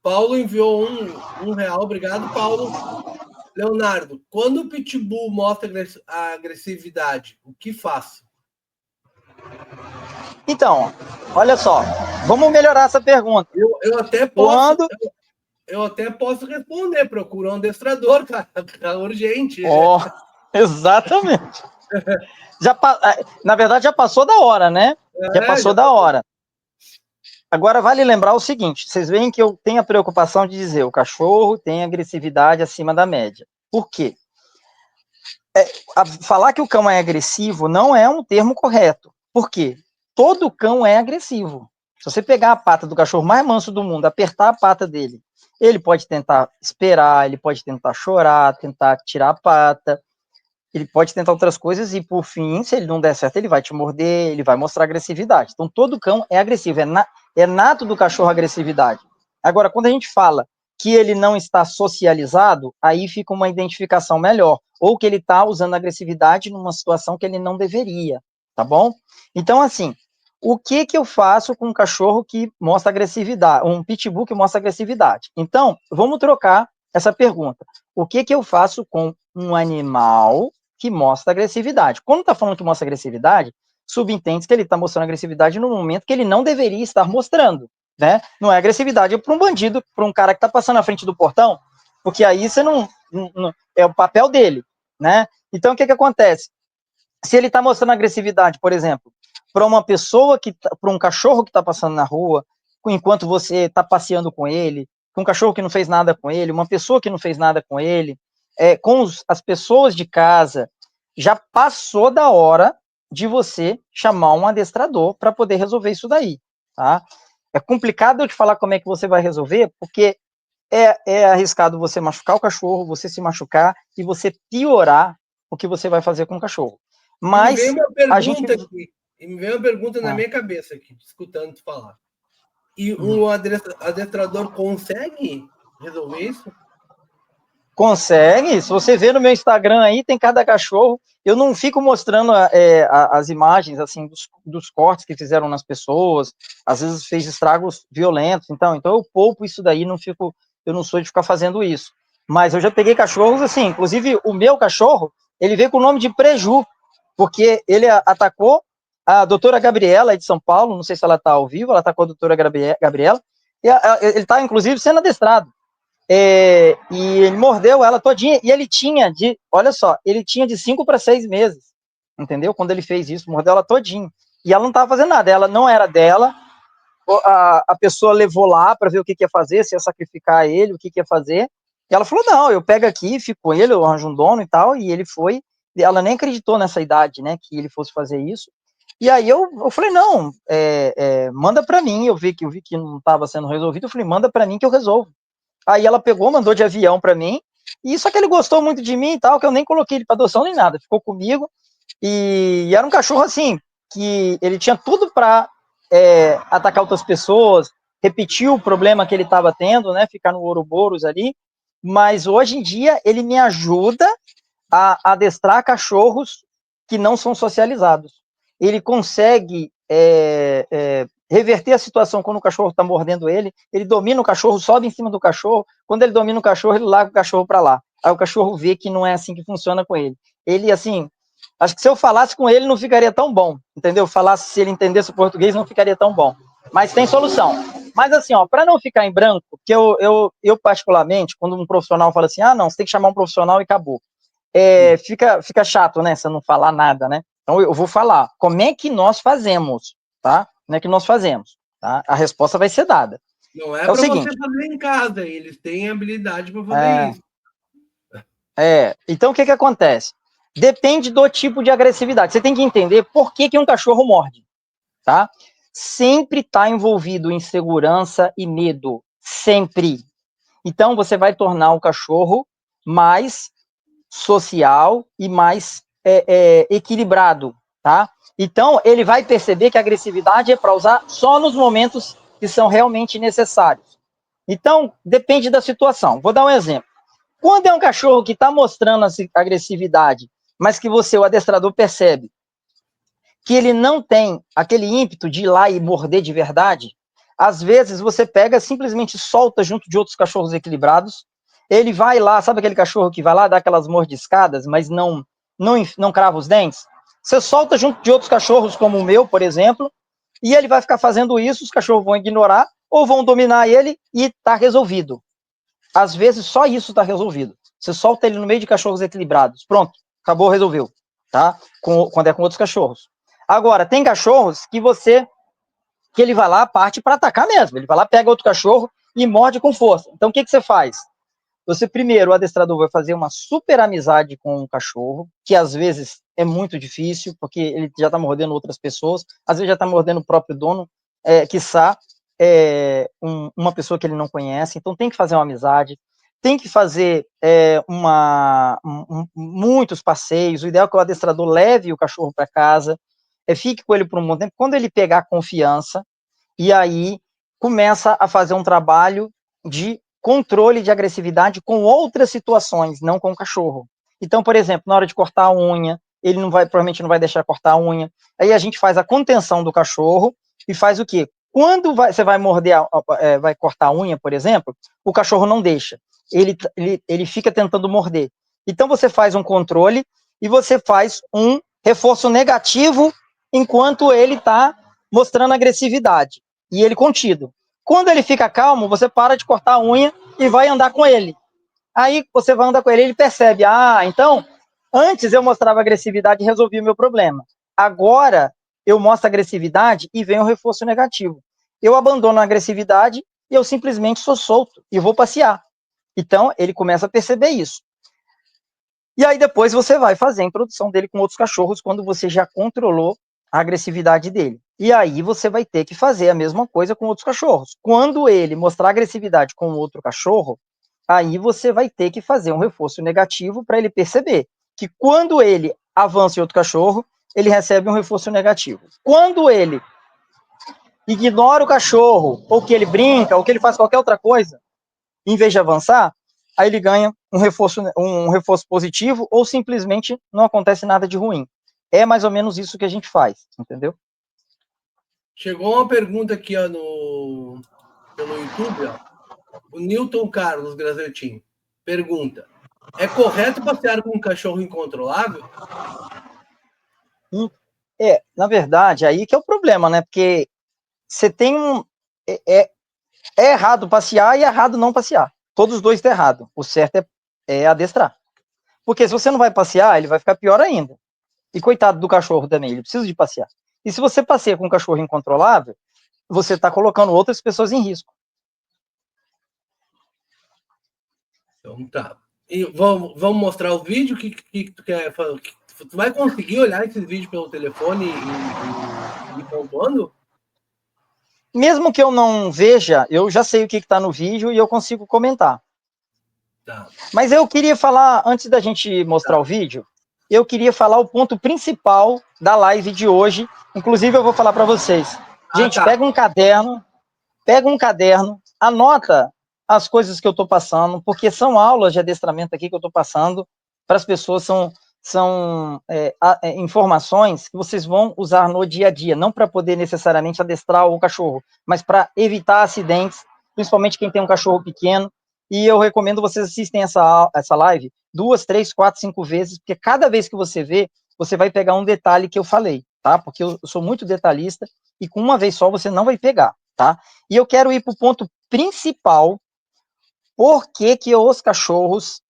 Paulo enviou um real. Obrigado, Paulo. Leonardo, quando o Pitbull mostra a agressividade, o que faço? Então, olha só, vamos melhorar essa pergunta. Eu até posso. Quando... Eu até posso responder, procura um adestrador, cara. Tá urgente. Oh, exatamente. Na verdade, já passou da hora, né? Já passou da hora. Agora, vale lembrar o seguinte, vocês veem que eu tenho a preocupação de dizer o cachorro tem agressividade acima da média. Por quê? Falar que o cão é agressivo não é um termo correto. Por quê? Todo cão é agressivo. Se você pegar a pata do cachorro mais manso do mundo, apertar a pata dele, ele pode tentar esperar, ele pode tentar chorar, tentar tirar a pata, ele pode tentar outras coisas e, por fim, se ele não der certo, ele vai te morder, ele vai mostrar agressividade. Então, todo cão é agressivo, é nato do cachorro a agressividade. Agora, quando a gente fala que ele não está socializado, aí fica uma identificação melhor, ou que ele está usando agressividade numa situação que ele não deveria, tá bom? Então, assim, o que eu faço com um cachorro que mostra agressividade, um pitbull que mostra agressividade? Então, vamos trocar essa pergunta. O que eu faço com um animal que mostra agressividade? Quando está falando que mostra agressividade, subentende que ele está mostrando agressividade no momento que ele não deveria estar mostrando, né? Não é agressividade para um bandido, para um cara que está passando na frente do portão, porque aí você não é o papel dele, né? Então, o que acontece? Se ele está mostrando agressividade, por exemplo, para uma pessoa para um cachorro que está passando na rua, enquanto você está passeando com ele, um cachorro que não fez nada com ele, uma pessoa que não fez nada com ele, com as pessoas de casa, já passou da hora de você chamar um adestrador para poder resolver isso daí, tá? É complicado eu te falar como é que você vai resolver, porque é arriscado você machucar o cachorro, você se machucar e você piorar o que você vai fazer com o cachorro. Mas me vem uma pergunta aqui, me vem uma pergunta na minha cabeça aqui, escutando tu falar. E um adestrador consegue resolver isso? Consegue. Se você ver no meu Instagram aí, tem cada cachorro. Eu não fico mostrando as imagens assim dos cortes que fizeram nas pessoas. Às vezes fez estragos violentos. Então eu poupo isso daí. Eu não sou de ficar fazendo isso. Mas eu já peguei cachorros assim. Inclusive o meu cachorro, ele veio com o nome de Preju, porque ele atacou a doutora Gabriela de São Paulo. Não sei se ela está ao vivo. Ela atacou a doutora Gabriela. E ele está inclusive sendo adestrado. E ele mordeu ela todinha, e ele tinha olha só, ele tinha de 5 para 6 meses, entendeu? Quando ele fez isso, mordeu ela todinha, e ela não estava fazendo nada, ela não era dela, a pessoa levou lá para ver o que ia fazer, se ia sacrificar ele, o que ia fazer, e ela falou, não, eu pego aqui, fico com ele, eu arranjo um dono e tal, e ele foi, ela nem acreditou nessa idade, né, que ele fosse fazer isso, e aí eu falei, não, manda para mim, eu vi que não estava sendo resolvido, eu falei, manda para mim que eu resolvo. Aí ela pegou, mandou de avião para mim, e só que ele gostou muito de mim e tal, que eu nem coloquei ele para adoção nem nada, ficou comigo, e era um cachorro assim, que ele tinha tudo para atacar outras pessoas, repetir o problema que ele estava tendo, né, ficar no Ouroboros ali, mas hoje em dia ele me ajuda a adestrar cachorros que não são socializados. Ele consegue reverter a situação quando o cachorro está mordendo ele domina o cachorro, sobe em cima do cachorro, quando ele domina o cachorro, ele larga o cachorro para lá. Aí o cachorro vê que não é assim que funciona com ele. Ele, assim, acho que se eu falasse com ele não ficaria tão bom, entendeu? Falasse, se ele entendesse o português não ficaria tão bom. Mas tem solução. Mas assim, ó, para não ficar em branco, que eu particularmente, quando um profissional fala assim, não, você tem que chamar um profissional e acabou. Fica chato, né, você não falar nada, né? Então eu vou falar, como é que nós fazemos, tá? Como é que nós fazemos, tá? A resposta vai ser dada. Não é para você fazer em casa, eles têm habilidade para fazer isso. Então o que acontece? Depende do tipo de agressividade. Você tem que entender por que um cachorro morde, tá? Sempre está envolvido em insegurança e medo, sempre. Então você vai tornar o cachorro mais social e mais equilibrado, tá? Então, ele vai perceber que a agressividade é para usar só nos momentos que são realmente necessários. Então, depende da situação. Vou dar um exemplo. Quando é um cachorro que está mostrando agressividade, mas que você, o adestrador, percebe que ele não tem aquele ímpeto de ir lá e morder de verdade, Às vezes você pega, simplesmente solta junto de outros cachorros equilibrados, ele vai lá, sabe aquele cachorro que vai lá, dá aquelas mordiscadas, mas não crava os dentes? Você solta junto de outros cachorros, como o meu, por exemplo, e ele vai ficar fazendo isso, os cachorros vão ignorar, ou vão dominar ele, e tá resolvido. Às vezes, só isso está resolvido. Você solta ele no meio de cachorros equilibrados. Pronto, acabou, resolveu. Tá? Quando é com outros cachorros. Agora, tem cachorros que ele vai lá, parte para atacar mesmo. Ele vai lá, pega outro cachorro e morde com força. Então, o que você faz? Você, primeiro, o adestrador vai fazer uma super amizade com o cachorro, que às vezes é muito difícil, porque ele já está mordendo outras pessoas, às vezes já está mordendo o próprio dono, quiçá uma pessoa que ele não conhece. Então tem que fazer uma amizade, tem que fazer muitos passeios. O ideal é que o adestrador leve o cachorro para casa, fique com ele por um bom tempo. Quando ele pegar confiança, e aí começa a fazer um trabalho de controle de agressividade com outras situações, não com o cachorro. Então, por exemplo, na hora de cortar a unha, ele provavelmente não vai deixar cortar a unha. Aí a gente faz a contenção do cachorro e faz o quê? Quando você vai morder, vai cortar a unha, por exemplo, o cachorro não deixa. Ele fica tentando morder. Então você faz um controle e você faz um reforço negativo enquanto ele está mostrando agressividade. E ele contido. Quando ele fica calmo, você para de cortar a unha e vai andar com ele. Aí você vai andar com ele, ele percebe, então, antes eu mostrava agressividade e resolvia o meu problema. Agora, eu mostro agressividade e vem o reforço negativo. Eu abandono a agressividade e eu simplesmente sou solto e vou passear. Então, ele começa a perceber isso. E aí depois você vai fazer a introdução dele com outros cachorros quando você já controlou a agressividade dele. E aí você vai ter que fazer a mesma coisa com outros cachorros. Quando ele mostrar agressividade com outro cachorro, aí você vai ter que fazer um reforço negativo para ele perceber que quando ele avança em outro cachorro, ele recebe um reforço negativo. Quando ele ignora o cachorro, ou que ele brinca, ou que ele faz qualquer outra coisa, em vez de avançar, aí ele ganha um reforço positivo, ou simplesmente não acontece nada de ruim. É mais ou menos isso que a gente faz, entendeu? Chegou uma pergunta aqui pelo YouTube, o Newton Carlos Grazetin pergunta: é correto passear com um cachorro incontrolável? Na verdade, aí que é o problema, né? Porque você tem é errado passear e é errado não passear. Todos os dois estão errados. O certo é adestrar. Porque se você não vai passear, ele vai ficar pior ainda. E coitado do cachorro também, ele precisa de passear. E se você passeia com um cachorro incontrolável, você está colocando outras pessoas em risco. Então tá. E vamos mostrar o vídeo que tu quer falar? Tu vai conseguir olhar esse vídeo pelo telefone e pontuando? Mesmo que eu não veja, eu já sei o que está no vídeo e eu consigo comentar. Tá. Mas eu queria falar, antes da gente mostrar o vídeo, eu queria falar o ponto principal da live de hoje. Inclusive, eu vou falar para vocês. Gente, tá. pega um caderno, anota as coisas que eu estou passando, porque são aulas de adestramento aqui que eu estou passando para as pessoas, são informações que vocês vão usar no dia a dia, não para poder necessariamente adestrar o cachorro, mas para evitar acidentes, principalmente quem tem um cachorro pequeno. E eu recomendo vocês assistem essa live 2, 3, 4, 5 vezes, porque cada vez que você vê, você vai pegar um detalhe que eu falei, tá? Porque eu sou muito detalhista e com uma vez só você não vai pegar, tá? E eu quero ir para o ponto principal, por que os cachorros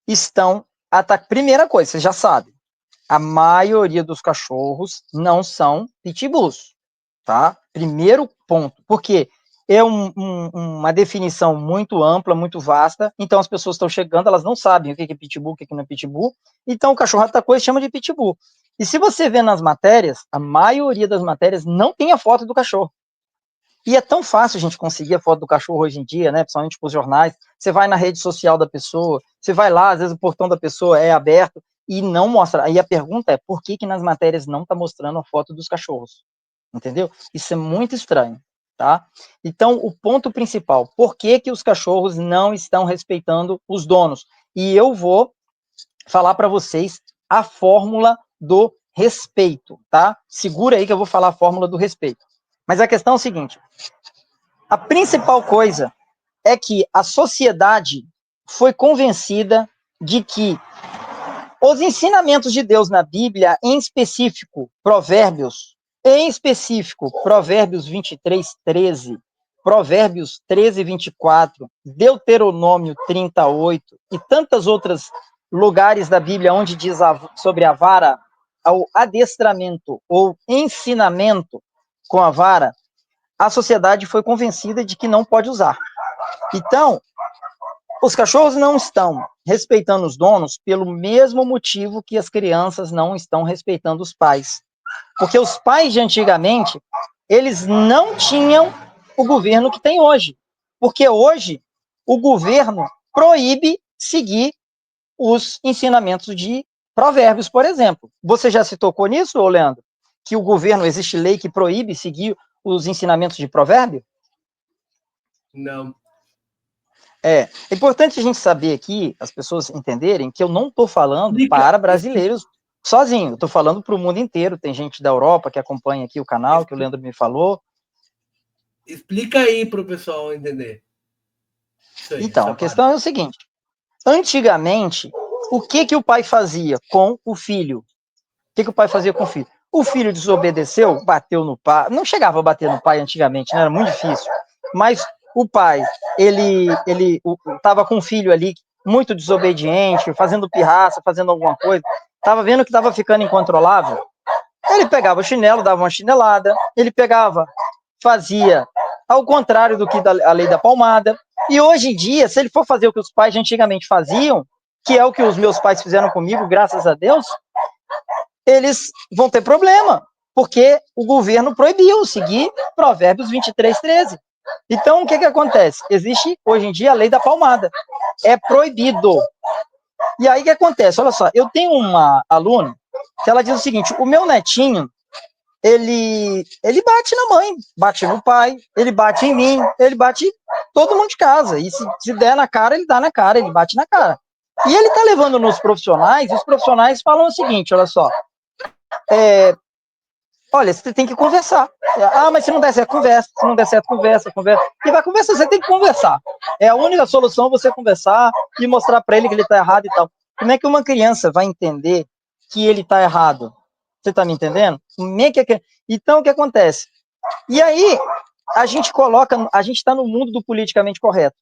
estão atacando. Primeira coisa, você já sabe, a maioria dos cachorros não são pitbulls, tá? Primeiro ponto, porque é uma definição muito ampla, muito vasta, então as pessoas estão chegando, elas não sabem o que é pitbull, o que não é pitbull, então o cachorro atacou e chama de pitbull. E se você vê nas matérias, a maioria das matérias não tem a foto do cachorro. E é tão fácil a gente conseguir a foto do cachorro hoje em dia, né? Principalmente com os jornais. Você vai na rede social da pessoa, você vai lá, às vezes o portão da pessoa é aberto e não mostra. Aí a pergunta é, por que nas matérias não está mostrando a foto dos cachorros? Entendeu? Isso é muito estranho, tá? Então, o ponto principal, por que os cachorros não estão respeitando os donos? E eu vou falar para vocês a fórmula do respeito, tá? Segura aí que eu vou falar a fórmula do respeito. Mas a questão é o seguinte, A principal coisa é que a sociedade foi convencida de que os ensinamentos de Deus na Bíblia, em específico, Provérbios 23, 13, Provérbios 13, 24, Deuteronômio 38 e tantos outros lugares da Bíblia onde diz sobre a vara, o adestramento ou ensinamento com a vara, a sociedade foi convencida de que não pode usar. Então, os cachorros não estão respeitando os donos pelo mesmo motivo que as crianças não estão respeitando os pais. Porque os pais de antigamente, eles não tinham o governo que tem hoje. Porque hoje, o governo proíbe seguir os ensinamentos de Provérbios, por exemplo. Você já se tocou nisso, Leandro? Que o governo, existe lei que proíbe seguir os ensinamentos de Provérbio? Não. É importante a gente saber aqui, as pessoas entenderem que eu não estou falando para brasileiros sozinho, eu estou falando para o mundo inteiro. Tem gente da Europa que acompanha aqui o canal, que o Leandro me falou. Explica aí para o pessoal entender. Aí, então, a questão é o seguinte: antigamente, o que o pai fazia com o filho? O que o pai fazia com o filho? O filho desobedeceu, bateu no pai. Não chegava a bater no pai antigamente, né? Era muito difícil. Mas o pai, ele estava com o filho ali, muito desobediente, fazendo pirraça, fazendo alguma coisa. Estava vendo que estava ficando incontrolável. Ele pegava o chinelo, dava uma chinelada. Ele pegava, fazia ao contrário do que a lei da palmada. E hoje em dia, se ele for fazer o que os pais de antigamente faziam, que é o que os meus pais fizeram comigo, graças a Deus, eles vão ter problema, porque o governo proibiu seguir Provérbios 23, 13. Então, o que acontece? Existe, hoje em dia, a lei da palmada. É proibido. E aí, o que acontece? Olha só, eu tenho uma aluna que ela diz o seguinte: o meu netinho, ele bate na mãe, bate no pai, ele bate em mim, ele bate todo mundo de casa. E se der na cara, ele dá na cara, ele bate na cara. E ele tá levando nos profissionais, e os profissionais falam o seguinte: olha só, olha, você tem que conversar. Ah, mas se não der certo, conversa. Se não der certo, conversa. E vai conversar, você tem que conversar. É a única solução você conversar e mostrar para ele que ele está errado e tal. Como é que uma criança vai entender que ele está errado? Você está me entendendo? Então, o que acontece? E aí, a gente está no mundo do politicamente correto.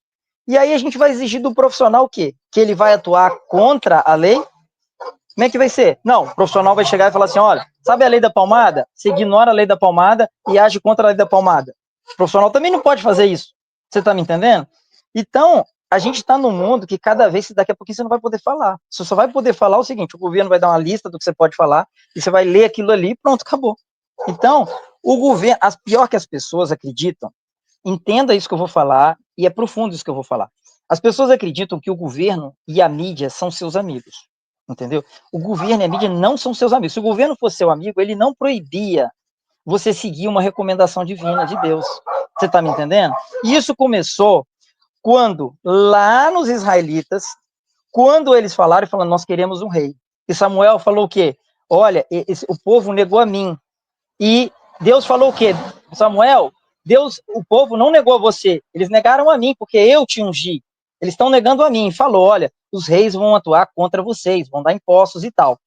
E aí a gente vai exigir do profissional o quê? Que ele vai atuar contra a lei? Como é que vai ser? Não, o profissional vai chegar e falar assim: olha, sabe a lei da palmada? Você ignora a lei da palmada e age contra a lei da palmada. O profissional também não pode fazer isso. Você está me entendendo? Então, a gente está num mundo que cada vez, daqui a pouquinho, você não vai poder falar. Você só vai poder falar o seguinte: o governo vai dar uma lista do que você pode falar e você vai ler aquilo ali e pronto, acabou. Então, o governo, pior que as pessoas acreditam, entenda isso que eu vou falar, e é profundo isso que eu vou falar. As pessoas acreditam que o governo e a mídia são seus amigos, entendeu? O governo e a mídia não são seus amigos. Se o governo fosse seu amigo, ele não proibia você seguir uma recomendação divina de Deus. Você está me entendendo? E isso começou quando, lá nos israelitas, quando eles falaram, nós queremos um rei. E Samuel falou o quê? Olha, o povo negou a mim. E Deus falou o quê? Samuel, o povo não negou a você, eles negaram a mim, porque eu te ungi. Eles estão negando a mim. Falou: olha, os reis vão atuar contra vocês, vão dar impostos e tal.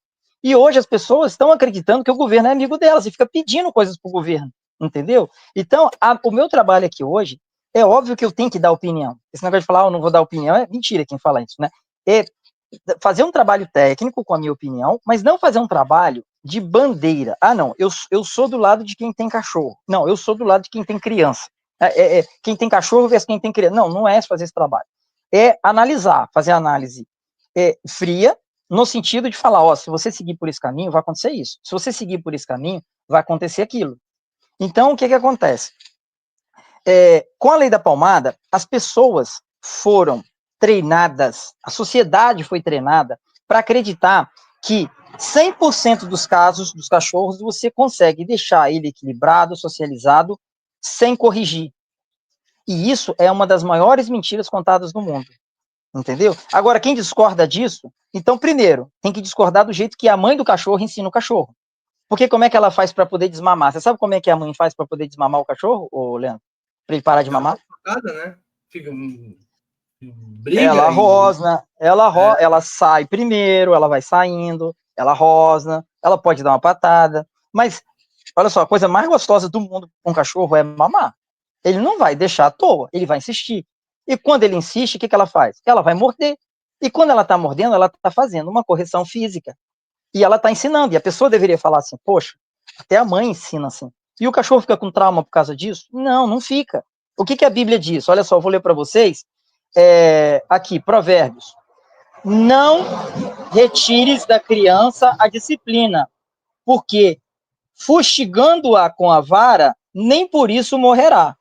E hoje as pessoas estão acreditando que o governo é amigo delas e fica pedindo coisas para o governo, entendeu? Então, o meu trabalho aqui hoje, é óbvio que eu tenho que dar opinião. Esse negócio de falar, eu não vou dar opinião, é mentira quem fala isso, né? É fazer um trabalho técnico com a minha opinião, mas não fazer um trabalho de bandeira. Ah, não, eu sou do lado de quem tem cachorro. Não, eu sou do lado de quem tem criança. Quem tem cachorro versus quem tem criança. Não, não é fazer esse trabalho. É analisar, fazer análise fria, no sentido de falar: ó, se você seguir por esse caminho, vai acontecer isso. Se você seguir por esse caminho, vai acontecer aquilo. Então, o que acontece? Com a lei da palmada, as pessoas foram treinadas, a sociedade foi treinada para acreditar que 100% dos casos dos cachorros você consegue deixar ele equilibrado, socializado, sem corrigir. E isso é uma das maiores mentiras contadas no mundo. Entendeu? Agora, quem discorda disso, então, primeiro, tem que discordar do jeito que a mãe do cachorro ensina o cachorro. Porque como é que ela faz para poder desmamar? Você sabe como é que a mãe faz para poder desmamar o cachorro, ô Leandro? para ele parar de mamar. Né? Fica, briga. Ela rosna, ela sai primeiro, ela vai saindo, ela rosna, ela pode dar uma patada, mas olha só, a coisa mais gostosa do mundo com um cachorro é mamar. Ele não vai deixar à toa, ele vai insistir. E quando ele insiste, o que ela faz? Ela vai morder. E quando ela está mordendo, ela está fazendo uma correção física. E ela está ensinando. E a pessoa deveria falar assim, poxa, até a mãe ensina assim. E o cachorro fica com trauma por causa disso? Não, não fica. O que a Bíblia diz? Olha só, eu vou ler para vocês. Aqui, Provérbios. Não retires da criança a disciplina, porque fustigando-a com a vara, nem por isso morrerá.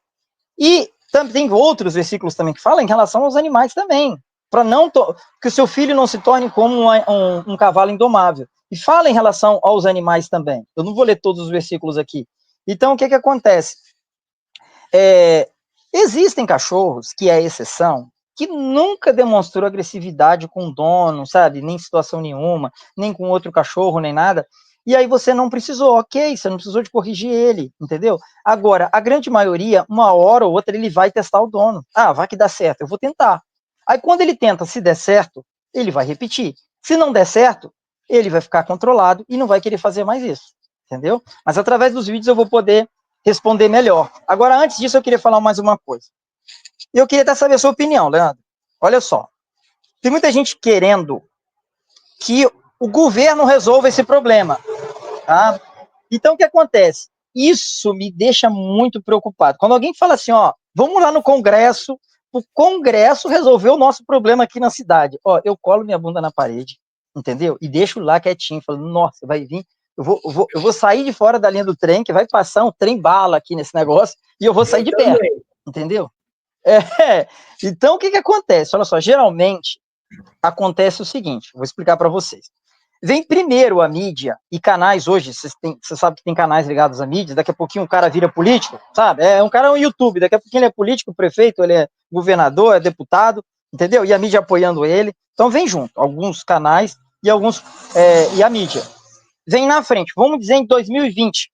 E tem outros versículos também que falam em relação aos animais também, para não que o seu filho não se torne como um cavalo indomável. E fala em relação aos animais também. Eu não vou ler todos os versículos aqui. Então, o que acontece? Existem cachorros, que é exceção, que nunca demonstrou agressividade com o dono, sabe? Nem em situação nenhuma, nem com outro cachorro, nem nada. E aí você não precisou, ok, você não precisou de corrigir ele, entendeu? Agora, a grande maioria, uma hora ou outra, ele vai testar o dono. Ah, vai que dá certo, eu vou tentar. Aí quando ele tenta, se der certo, ele vai repetir. Se não der certo, ele vai ficar controlado e não vai querer fazer mais isso, entendeu? Mas através dos vídeos eu vou poder responder melhor. Agora, antes disso, eu queria falar mais uma coisa. Eu queria até saber a sua opinião, Leandro. Olha só, tem muita gente querendo que o governo resolva esse problema, tá? Então, o que acontece? Isso me deixa muito preocupado. Quando alguém fala assim, ó, vamos lá no Congresso, o Congresso resolveu o nosso problema aqui na cidade. Ó, eu colo minha bunda na parede, entendeu? E deixo lá quietinho, falando, nossa, vai vir, eu vou sair de fora da linha do trem, que vai passar um trem bala aqui nesse negócio, e eu vou sair de perto, entendeu? Então, o que acontece? Olha só, geralmente, acontece o seguinte, vou explicar para vocês. Vem primeiro a mídia e canais hoje, você sabe que tem canais ligados à mídia, daqui a pouquinho o cara vira político, sabe? Um cara no YouTube, daqui a pouquinho ele é político, prefeito, ele é governador, é deputado, entendeu? E a mídia apoiando ele. Então vem junto, alguns canais e e a mídia. Vem na frente, vamos dizer em 2020.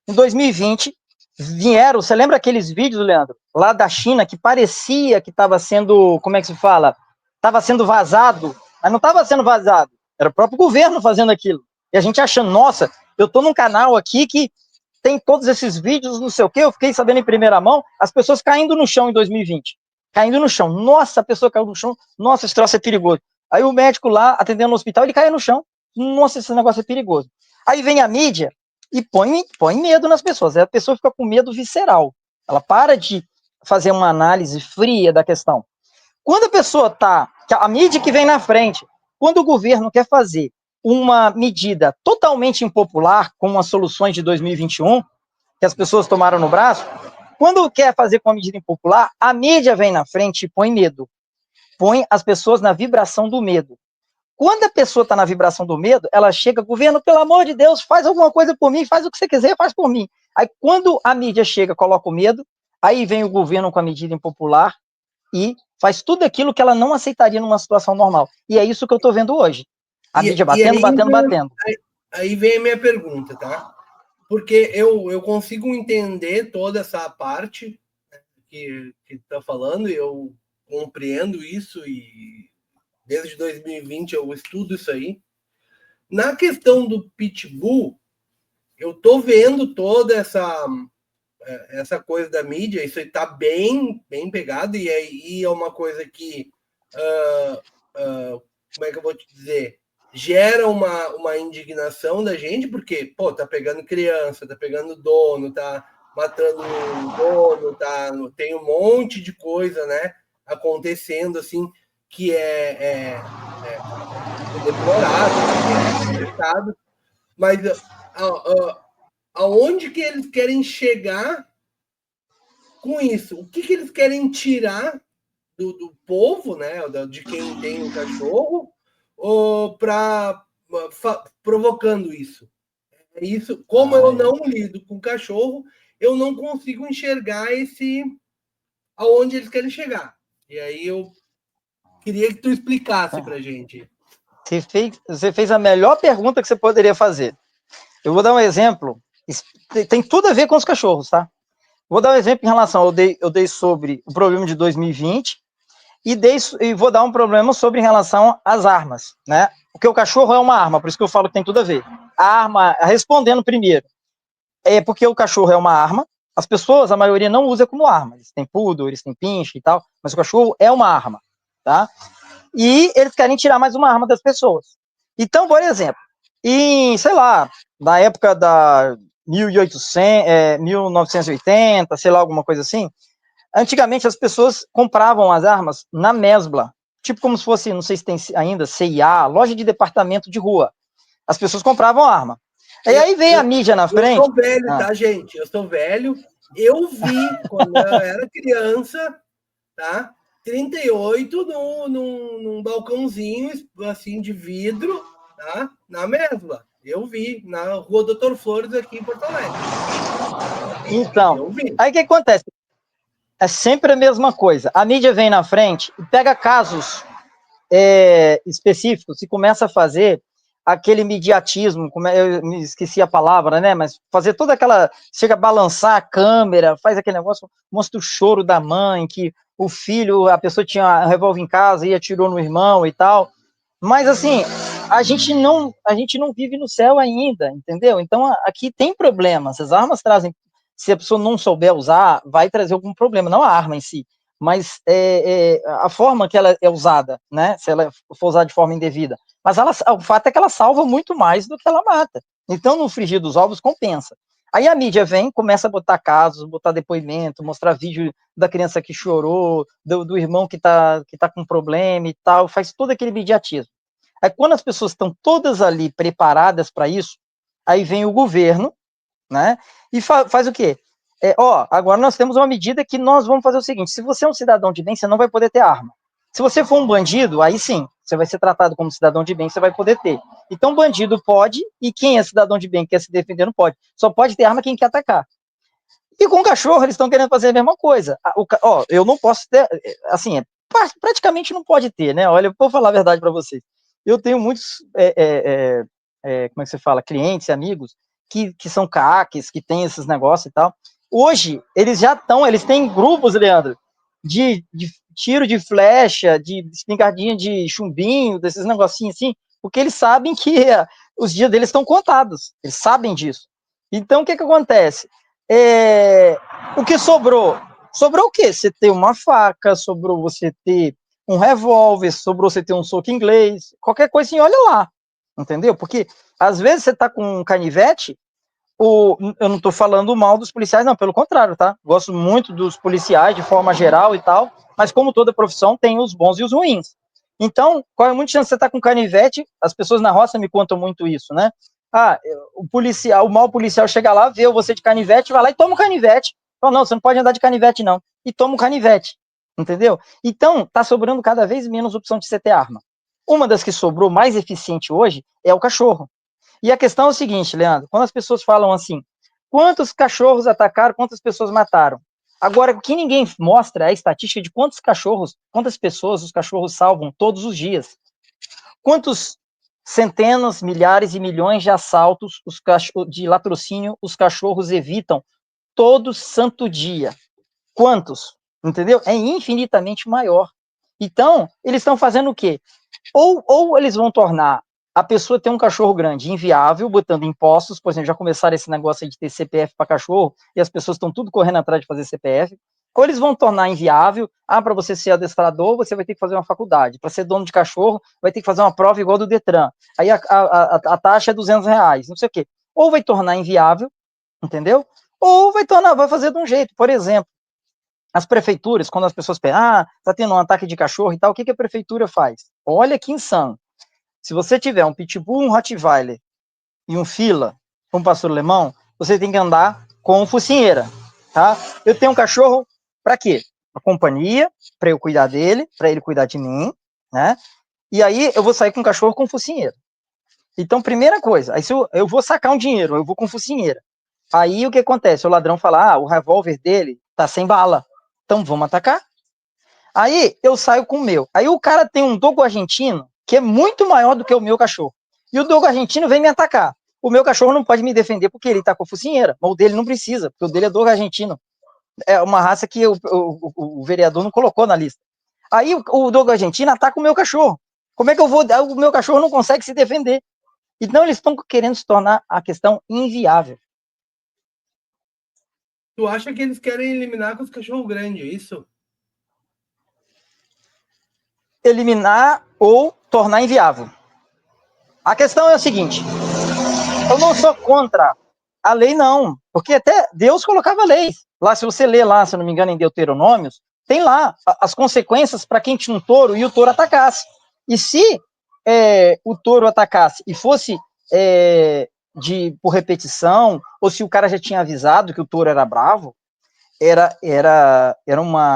Em 2020, vieram, você lembra aqueles vídeos, Leandro, lá da China, que parecia que estava sendo, como é que se fala? Estava sendo vazado, mas não estava sendo vazado. Era o próprio governo fazendo aquilo. E a gente achando, nossa, eu tô num canal aqui que tem todos esses vídeos, não sei o quê, eu fiquei sabendo em primeira mão, as pessoas caindo no chão em 2020. Caindo no chão. Nossa, a pessoa caiu no chão. Nossa, esse troço é perigoso. Aí o médico lá, atendendo no hospital, ele caiu no chão. Nossa, esse negócio é perigoso. Aí vem a mídia e põe medo nas pessoas. Aí a pessoa fica com medo visceral. Ela para de fazer uma análise fria da questão. Quando a pessoa a mídia que vem na frente, quando o governo quer fazer uma medida totalmente impopular, como as soluções de 2021, que as pessoas tomaram no braço, quando quer fazer com uma medida impopular, a mídia vem na frente e põe medo. Põe as pessoas na vibração do medo. Quando a pessoa está na vibração do medo, ela chega, governo, pelo amor de Deus, faz alguma coisa por mim, faz o que você quiser, faz por mim. Aí quando a mídia chega, coloca o medo, aí vem o governo com a medida impopular e faz tudo aquilo que ela não aceitaria numa situação normal. E é isso que eu estou vendo hoje. A mídia batendo, batendo. Aí vem a minha pergunta, tá? Porque eu consigo entender toda essa parte que está falando, e eu compreendo isso, e desde 2020 eu estudo isso aí. Na questão do Pitbull, eu tô vendo toda essa coisa da mídia, isso aí tá bem pegado, e aí é uma coisa que, como é que eu vou te dizer, gera uma indignação da gente, porque, pô, tá pegando criança, tá pegando dono, tá matando o dono, tem um monte de coisa, né, acontecendo, assim, que é deplorável, é mas aonde que eles querem chegar com isso? O que eles querem tirar do povo, né, de quem tem um cachorro, ou provocando isso? Isso, como eu não lido com cachorro, eu não consigo enxergar aonde eles querem chegar. E aí eu queria que tu explicasse para gente. Você fez a melhor pergunta que você poderia fazer. Eu vou dar um exemplo. Tem tudo a ver com os cachorros, tá? Vou dar um exemplo em relação, eu dei sobre o problema de 2020 e vou dar um problema sobre em relação às armas, né? Porque o cachorro é uma arma, por isso que eu falo que tem tudo a ver. A arma, respondendo primeiro, é porque o cachorro é uma arma, as pessoas, a maioria não usa como arma, eles têm poodle, eles têm pinche e tal, mas o cachorro é uma arma, tá? E eles querem tirar mais uma arma das pessoas. Então, por exemplo, sei lá, na época da 1980, sei lá, alguma coisa assim, antigamente as pessoas compravam as armas na mesbla, tipo como se fosse, não sei se tem ainda, CIA, loja de departamento de rua. As pessoas compravam arma. E aí vem a mídia na frente. Eu sou velho, tá, gente? Eu sou velho. Eu vi, quando eu era criança, tá? 38 num balcãozinho, assim, de vidro, tá? Na mesma. Eu vi, na rua Doutor Flores, aqui em Porto Alegre. Então, aí o que acontece? É sempre a mesma coisa. A mídia vem na frente e pega casos específicos e começa a fazer aquele mediatismo, eu me esqueci a palavra, né? Mas fazer toda aquela. Chega a balançar a câmera, faz aquele negócio, mostra o choro da mãe, que o filho, a pessoa tinha um revólver em casa e atirou no irmão e tal. Mas assim, a gente não vive no céu ainda, entendeu? Então aqui tem problemas. As armas trazem. Se a pessoa não souber usar, vai trazer algum problema, não a arma em si, mas a forma que ela é usada, né? Se ela for usada de forma indevida. Mas o fato é que ela salva muito mais do que ela mata. Então, no frigir dos ovos, compensa. Aí a mídia vem, começa a botar casos, botar depoimento, mostrar vídeo da criança que chorou, do irmão que tá com problema e tal, faz todo aquele mediatismo. Aí quando as pessoas estão todas ali preparadas para isso, aí vem o governo, né? E faz o quê? Agora nós temos uma medida que nós vamos fazer o seguinte: se você é um cidadão de bem, você não vai poder ter arma. Se você for um bandido, aí sim, você vai ser tratado como cidadão de bem, você vai poder ter. Então, bandido pode, e quem é cidadão de bem e quer se defender não pode. Só pode ter arma quem quer atacar. E com o cachorro, eles estão querendo fazer a mesma coisa. Eu não posso ter, assim, praticamente não pode ter, né? Olha, eu vou falar a verdade para vocês. Eu tenho muitos, como é que você fala, clientes, amigos, que são CACs, que tem esses negócios e tal. Hoje, eles têm grupos, Leandro, de tiro de flecha, de espingardinha de chumbinho, desses negocinhos assim, porque eles sabem que os dias deles estão contados, eles sabem disso. Então, o que acontece? O que sobrou? Sobrou o quê? Você ter uma faca, sobrou você ter um revólver, sobrou você ter um soco inglês, qualquer coisa assim, olha lá, entendeu? Porque às vezes você tá com um canivete, eu não tô falando mal dos policiais, não, pelo contrário, tá? Gosto muito dos policiais de forma geral e tal, mas como toda profissão tem os bons e os ruins. Então, qual é muita chance de você estar com canivete? As pessoas na roça me contam muito isso, né? O mau policial chega lá, vê você de canivete, vai lá e toma o canivete. Fala, não, você não pode andar de canivete, não. E toma o canivete, entendeu? Então, tá sobrando cada vez menos opção de você ter arma. Uma das que sobrou mais eficiente hoje é o cachorro. E a questão é o seguinte, Leandro, quando as pessoas falam assim, quantos cachorros atacaram, quantas pessoas mataram? Agora, o que ninguém mostra é a estatística de quantas pessoas os cachorros salvam todos os dias. Quantos centenas, milhares e milhões de assaltos de latrocínio os cachorros evitam todo santo dia? Quantos? Entendeu? É infinitamente maior. Então, eles estão fazendo o quê? Ou eles vão tornar a pessoa ter um cachorro grande inviável, botando impostos, por exemplo, já começaram esse negócio de ter CPF para cachorro, e as pessoas estão tudo correndo atrás de fazer CPF, ou eles vão tornar inviável, para você ser adestrador, você vai ter que fazer uma faculdade, para ser dono de cachorro, vai ter que fazer uma prova igual do Detran, aí a taxa é R$200, não sei o quê. Ou vai tornar inviável, entendeu? Ou vai fazer de um jeito, por exemplo, as prefeituras, quando as pessoas pensam, tá tendo um ataque de cachorro e tal, o que a prefeitura faz? Olha que insano. Se você tiver um pitbull, um rottweiler e um fila, um pastor alemão, você tem que andar com focinheira, tá? Eu tenho um cachorro para quê? Para companhia, para eu cuidar dele, para ele cuidar de mim, né? E aí eu vou sair com o cachorro com focinheira. Então, primeira coisa, aí se eu vou sacar um dinheiro, eu vou com focinheira. Aí o que acontece? O ladrão fala, o revólver dele tá sem bala, então vamos atacar. Aí eu saio com o meu. Aí o cara tem um dogo argentino que é muito maior do que o meu cachorro. E o dogo argentino vem me atacar. O meu cachorro não pode me defender porque ele tá com a focinheira, mas o dele não precisa, porque o dele é dogo argentino. É uma raça que o vereador não colocou na lista. Aí o dogo argentino ataca o meu cachorro. Como é que eu vou dar? O meu cachorro não consegue se defender. Então eles estão querendo se tornar a questão inviável. Tu acha que eles querem eliminar com os cachorros grandes, é isso? Eliminar ou tornar inviável. A questão é a seguinte: eu não sou contra a lei, não, porque até Deus colocava leis. Lá, se você ler lá, se não me engano, em Deuteronômios, tem lá as consequências para quem tinha um touro e o touro atacasse. E se o touro atacasse e fosse por repetição, ou se o cara já tinha avisado que o touro era bravo,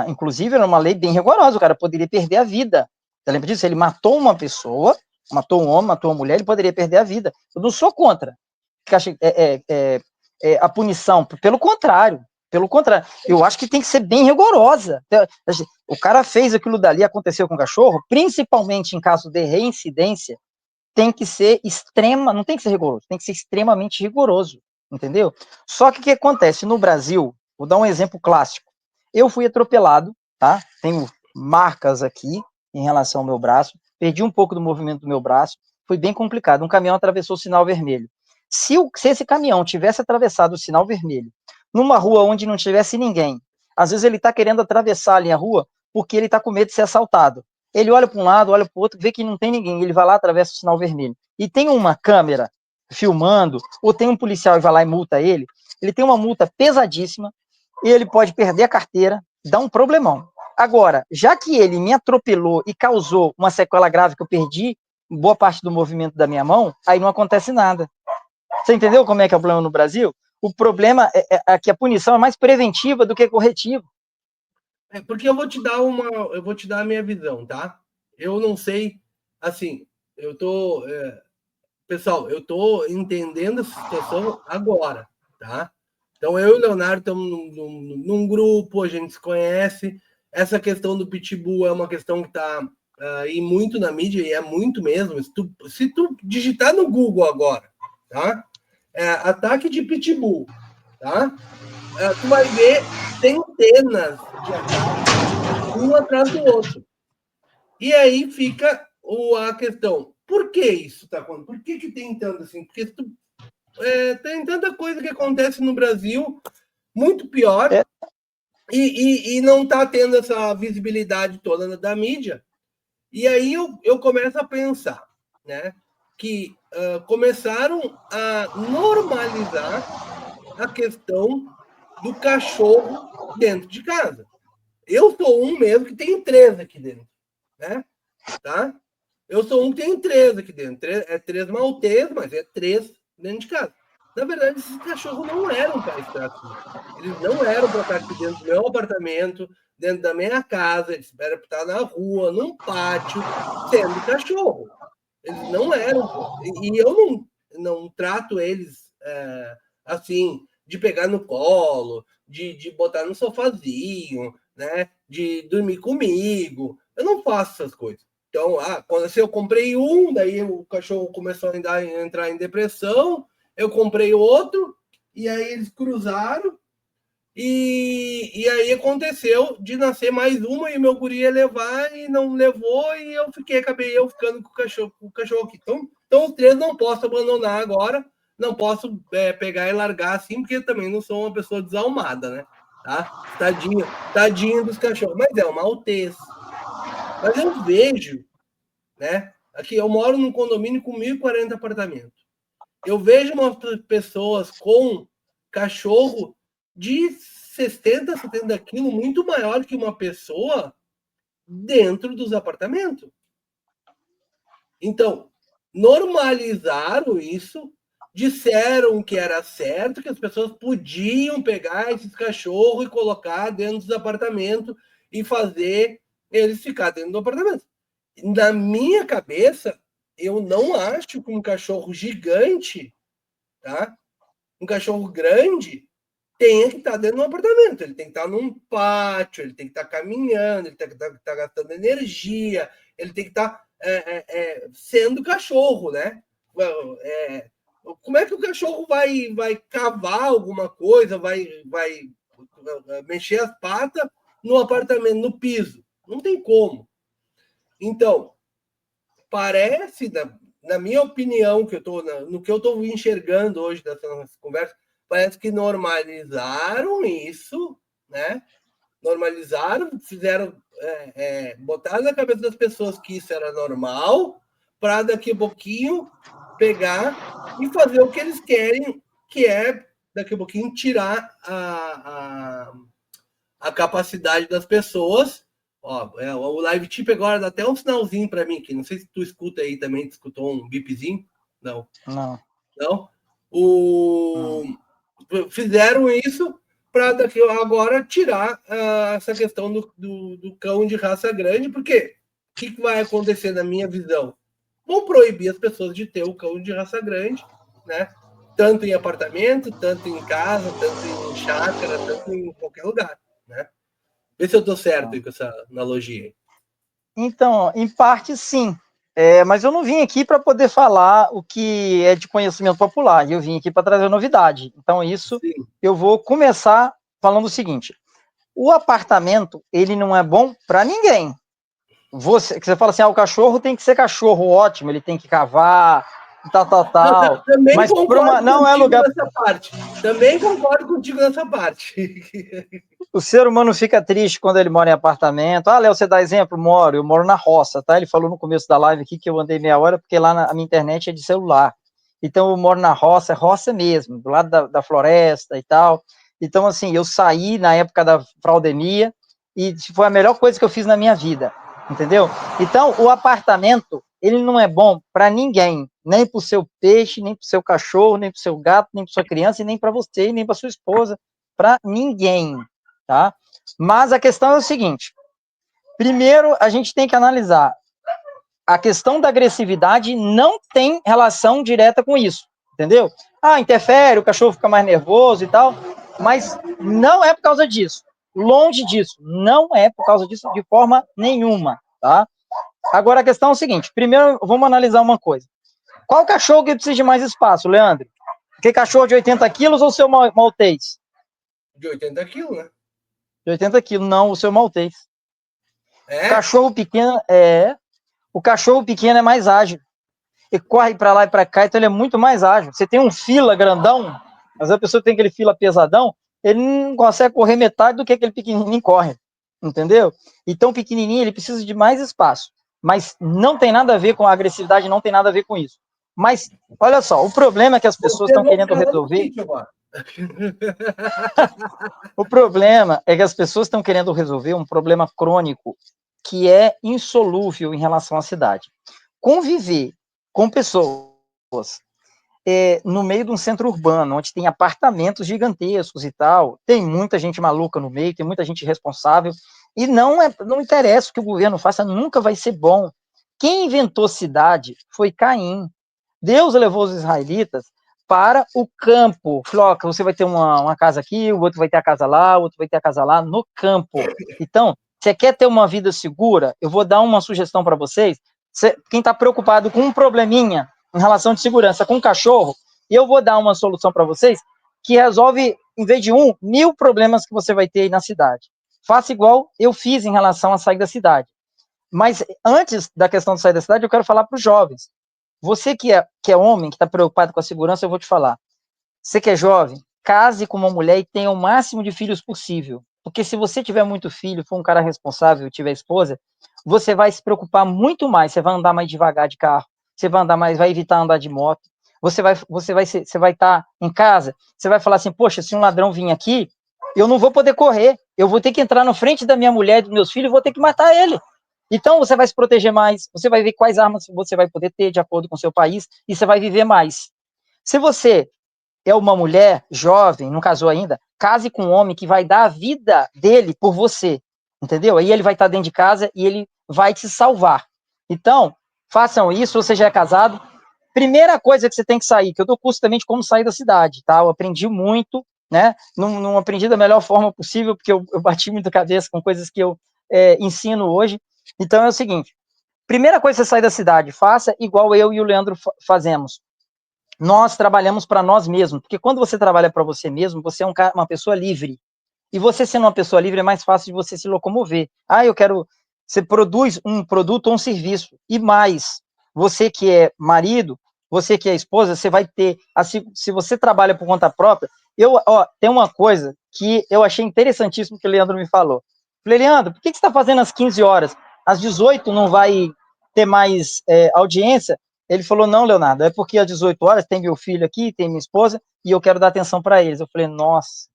inclusive, era uma lei bem rigorosa, o cara poderia perder a vida. Você lembra disso? Ele matou uma pessoa, matou um homem, matou uma mulher, ele poderia perder a vida. Eu não sou contra a punição, pelo contrário, eu acho que tem que ser bem rigorosa. O cara fez aquilo dali, aconteceu com o cachorro, principalmente em caso de reincidência, tem que ser não tem que ser rigoroso, tem que ser extremamente rigoroso, entendeu? Só que o que acontece no Brasil, vou dar um exemplo clássico. Eu fui atropelado, tá? Tenho marcas aqui em relação ao meu braço, perdi um pouco do movimento do meu braço, foi bem complicado. Um caminhão atravessou o sinal vermelho. Se esse caminhão tivesse atravessado o sinal vermelho numa rua onde não tivesse ninguém, às vezes ele está querendo atravessar ali a rua porque ele está com medo de ser assaltado. Ele olha para um lado, olha para o outro, vê que não tem ninguém, ele vai lá, atravessa o sinal vermelho. E tem uma câmera filmando, ou tem um policial e vai lá e multa ele tem uma multa pesadíssima, e ele pode perder a carteira, dá um problemão. Agora, já que ele me atropelou e causou uma sequela grave que eu perdi boa parte do movimento da minha mão, aí não acontece nada. Você entendeu como é que é o problema no Brasil? O problema é que a punição é mais preventiva do que corretiva. Porque eu vou te dar a minha visão, tá? Eu não sei, assim, eu tô, pessoal, eu tô entendendo a situação agora, tá? Então eu e o Leonardo estamos num grupo, a gente se conhece. Essa questão do pitbull é uma questão que está aí muito na mídia, e é muito mesmo. Se tu digitar no Google agora, tá? Ataque de pitbull, tá? Tu vai ver centenas de ataques, um atrás do outro. E aí fica a questão: por que isso está acontecendo? Por que tem tanto assim? Porque tem tanta coisa que acontece no Brasil muito pior e não está tendo essa visibilidade toda da mídia. E aí eu começo a pensar, né, que começaram a normalizar a questão do cachorro dentro de casa. Eu sou um mesmo que tem 3 aqui dentro, né? Tá? Eu sou um que tem 3 aqui dentro. É 3 maltês, mas é 3 dentro de casa. Na verdade, esses cachorros não eram para estar aqui. Eles não eram para estar aqui dentro do meu apartamento, dentro da minha casa. Eles eram para estar na rua, num pátio, sendo cachorro. Eles não eram. E eu não trato eles assim, de pegar no colo, de botar no sofazinho, né? De dormir comigo. Eu não faço essas coisas. Então, se eu comprei daí o cachorro começou a entrar em depressão, eu comprei outro, e aí eles cruzaram, e aí aconteceu de nascer mais uma, e meu guri ia levar, e não levou, e acabei eu ficando com o cachorro aqui. Então os 3 não posso abandonar agora, não posso pegar e largar assim, porque também não sou uma pessoa desalmada, né? Tá? Tadinho dos cachorros. Mas é uma alteza. Mas eu vejo, né? Aqui eu moro num condomínio com 1.040 apartamentos. Eu vejo umas pessoas com cachorro de 60, 70 quilos, muito maior que uma pessoa dentro dos apartamentos. Então, normalizaram isso, disseram que era certo, que as pessoas podiam pegar esses cachorros e colocar dentro dos apartamentos e fazer eles ficar dentro do apartamento. Na minha cabeça, eu não acho que um cachorro gigante, tá? Um cachorro grande tenha que estar dentro de um apartamento. Ele tem que estar num pátio, ele tem que estar caminhando, ele tem que estar gastando energia, ele tem que estar sendo cachorro, né? Como é que o cachorro vai cavar alguma coisa, vai mexer as patas no apartamento, no piso. Não tem como. Então, parece, na minha opinião, no que eu estou enxergando hoje dessa conversa, parece que normalizaram isso, né? Normalizaram, fizeram, botaram na cabeça das pessoas que isso era normal, para daqui a pouquinho pegar e fazer o que eles querem, que é, daqui a pouquinho, tirar a capacidade das pessoas. Ó, o live tip agora dá até um sinalzinho para mim aqui. Não sei se tu escuta aí também, tu escutou um bipzinho? Não. Não. Não? Fizeram isso para daqui agora tirar essa questão do cão de raça grande, porque o que vai acontecer na minha visão? Vão proibir as pessoas de ter o cão de raça grande, né? Tanto em apartamento, tanto em casa, tanto em chácara, tanto em qualquer lugar, né? Vê se eu estou certo aí com essa analogia. Então, em parte, sim. Mas eu não vim aqui para poder falar o que é de conhecimento popular. Eu vim aqui para trazer novidade. Então, isso sim. Eu vou começar falando o seguinte. O apartamento, ele não é bom para ninguém. Você fala assim, o cachorro tem que ser cachorro ótimo, ele tem que cavar, tal. Também mas concordo não é lugar nessa parte. Também concordo contigo nessa parte. O ser humano fica triste quando ele mora em apartamento. Léo, você dá exemplo? Eu moro na roça, tá? Ele falou no começo da live aqui que eu andei meia hora, porque lá a minha internet é de celular. Então eu moro na roça, é roça mesmo, do lado da floresta e tal. Então, assim, eu saí na época da fraudemia e foi a melhor coisa que eu fiz na minha vida, entendeu? Então, o apartamento, ele não é bom para ninguém, nem para o seu peixe, nem para o seu cachorro, nem para o seu gato, nem para sua criança, e nem para você, nem para sua esposa, para ninguém, tá? Mas a questão é o seguinte, primeiro a gente tem que analisar, a questão da agressividade não tem relação direta com isso, entendeu? Interfere, o cachorro fica mais nervoso e tal, mas não é por causa disso, longe disso, não é por causa disso de forma nenhuma, tá? Agora a questão é o seguinte, primeiro vamos analisar uma coisa, qual cachorro que precisa de mais espaço, Leandro? Aquele cachorro de 80 quilos ou o seu maltês? De 80 quilos, né? De 80 quilos, não, o seu maltês. É? O cachorro pequeno é mais ágil. Ele corre para lá e para cá, então ele é muito mais ágil. Você tem um fila grandão, mas a pessoa tem aquele fila pesadão, ele não consegue correr metade do que aquele pequenininho corre, entendeu? Então o pequenininho, ele precisa de mais espaço, mas não tem nada a ver com a agressividade, não tem nada a ver com isso. Mas, olha só, o problema é que as pessoas estão querendo resolver... O problema é que as pessoas estão querendo resolver um problema crônico que é insolúvel em relação à cidade. Conviver com pessoas no meio de um centro urbano, onde tem apartamentos gigantescos e tal, tem muita gente maluca no meio, tem muita gente irresponsável, e não interessa o que o governo faça, nunca vai ser bom. Quem inventou cidade foi Caim. Deus levou os israelitas para o campo. Falou, você vai ter uma casa aqui, o outro vai ter a casa lá, o outro vai ter a casa lá, no campo. Então, você quer ter uma vida segura? Eu vou dar uma sugestão para vocês. Quem está preocupado com um probleminha em relação de segurança com um cachorro, eu vou dar uma solução para vocês que resolve, em vez de 1000 problemas que você vai ter aí na cidade. Faça igual eu fiz em relação a sair da cidade. Mas antes da questão de sair da cidade, eu quero falar para os jovens. Você que é homem, que está preocupado com a segurança, eu vou te falar. Você que é jovem, case com uma mulher e tenha o máximo de filhos possível. Porque se você tiver muito filho, for um cara responsável, tiver esposa, você vai se preocupar muito mais, você vai andar mais devagar de carro, você vai andar mais, vai evitar andar de moto, você vai estar em casa, você vai falar assim, poxa, se um ladrão vir aqui, eu não vou poder correr, eu vou ter que entrar na frente da minha mulher e dos meus filhos e vou ter que matar ele. Então você vai se proteger mais, você vai ver quais armas você vai poder ter de acordo com o seu país e você vai viver mais. Se você é uma mulher jovem, não casou ainda, case com um homem que vai dar a vida dele por você, entendeu? Aí ele vai estar dentro de casa e ele vai te salvar. Então, façam isso, você já é casado. Primeira coisa que você tem que sair, que eu dou curso também de como sair da cidade, tá? Eu aprendi muito, né? Não aprendi da melhor forma possível, porque eu bati muito a cabeça com coisas que eu ensino hoje. Então é o seguinte, primeira coisa que você sai da cidade, faça igual eu e o Leandro fazemos. Nós trabalhamos para nós mesmos, porque quando você trabalha para você mesmo, você é uma pessoa livre. E você sendo uma pessoa livre, é mais fácil de você se locomover. Ah, eu quero... Você produz um produto ou um serviço. E mais, você que é marido, você que é esposa, você vai ter... Assim, se você trabalha por conta própria... Tem uma coisa que eu achei interessantíssimo que o Leandro me falou. Falei, Leandro, por que você está fazendo às 15 horas? Às 18 não vai ter mais audiência? Ele falou, não, Leonardo, é porque às 18 horas tem meu filho aqui, tem minha esposa, e eu quero dar atenção para eles. Eu falei, nossa,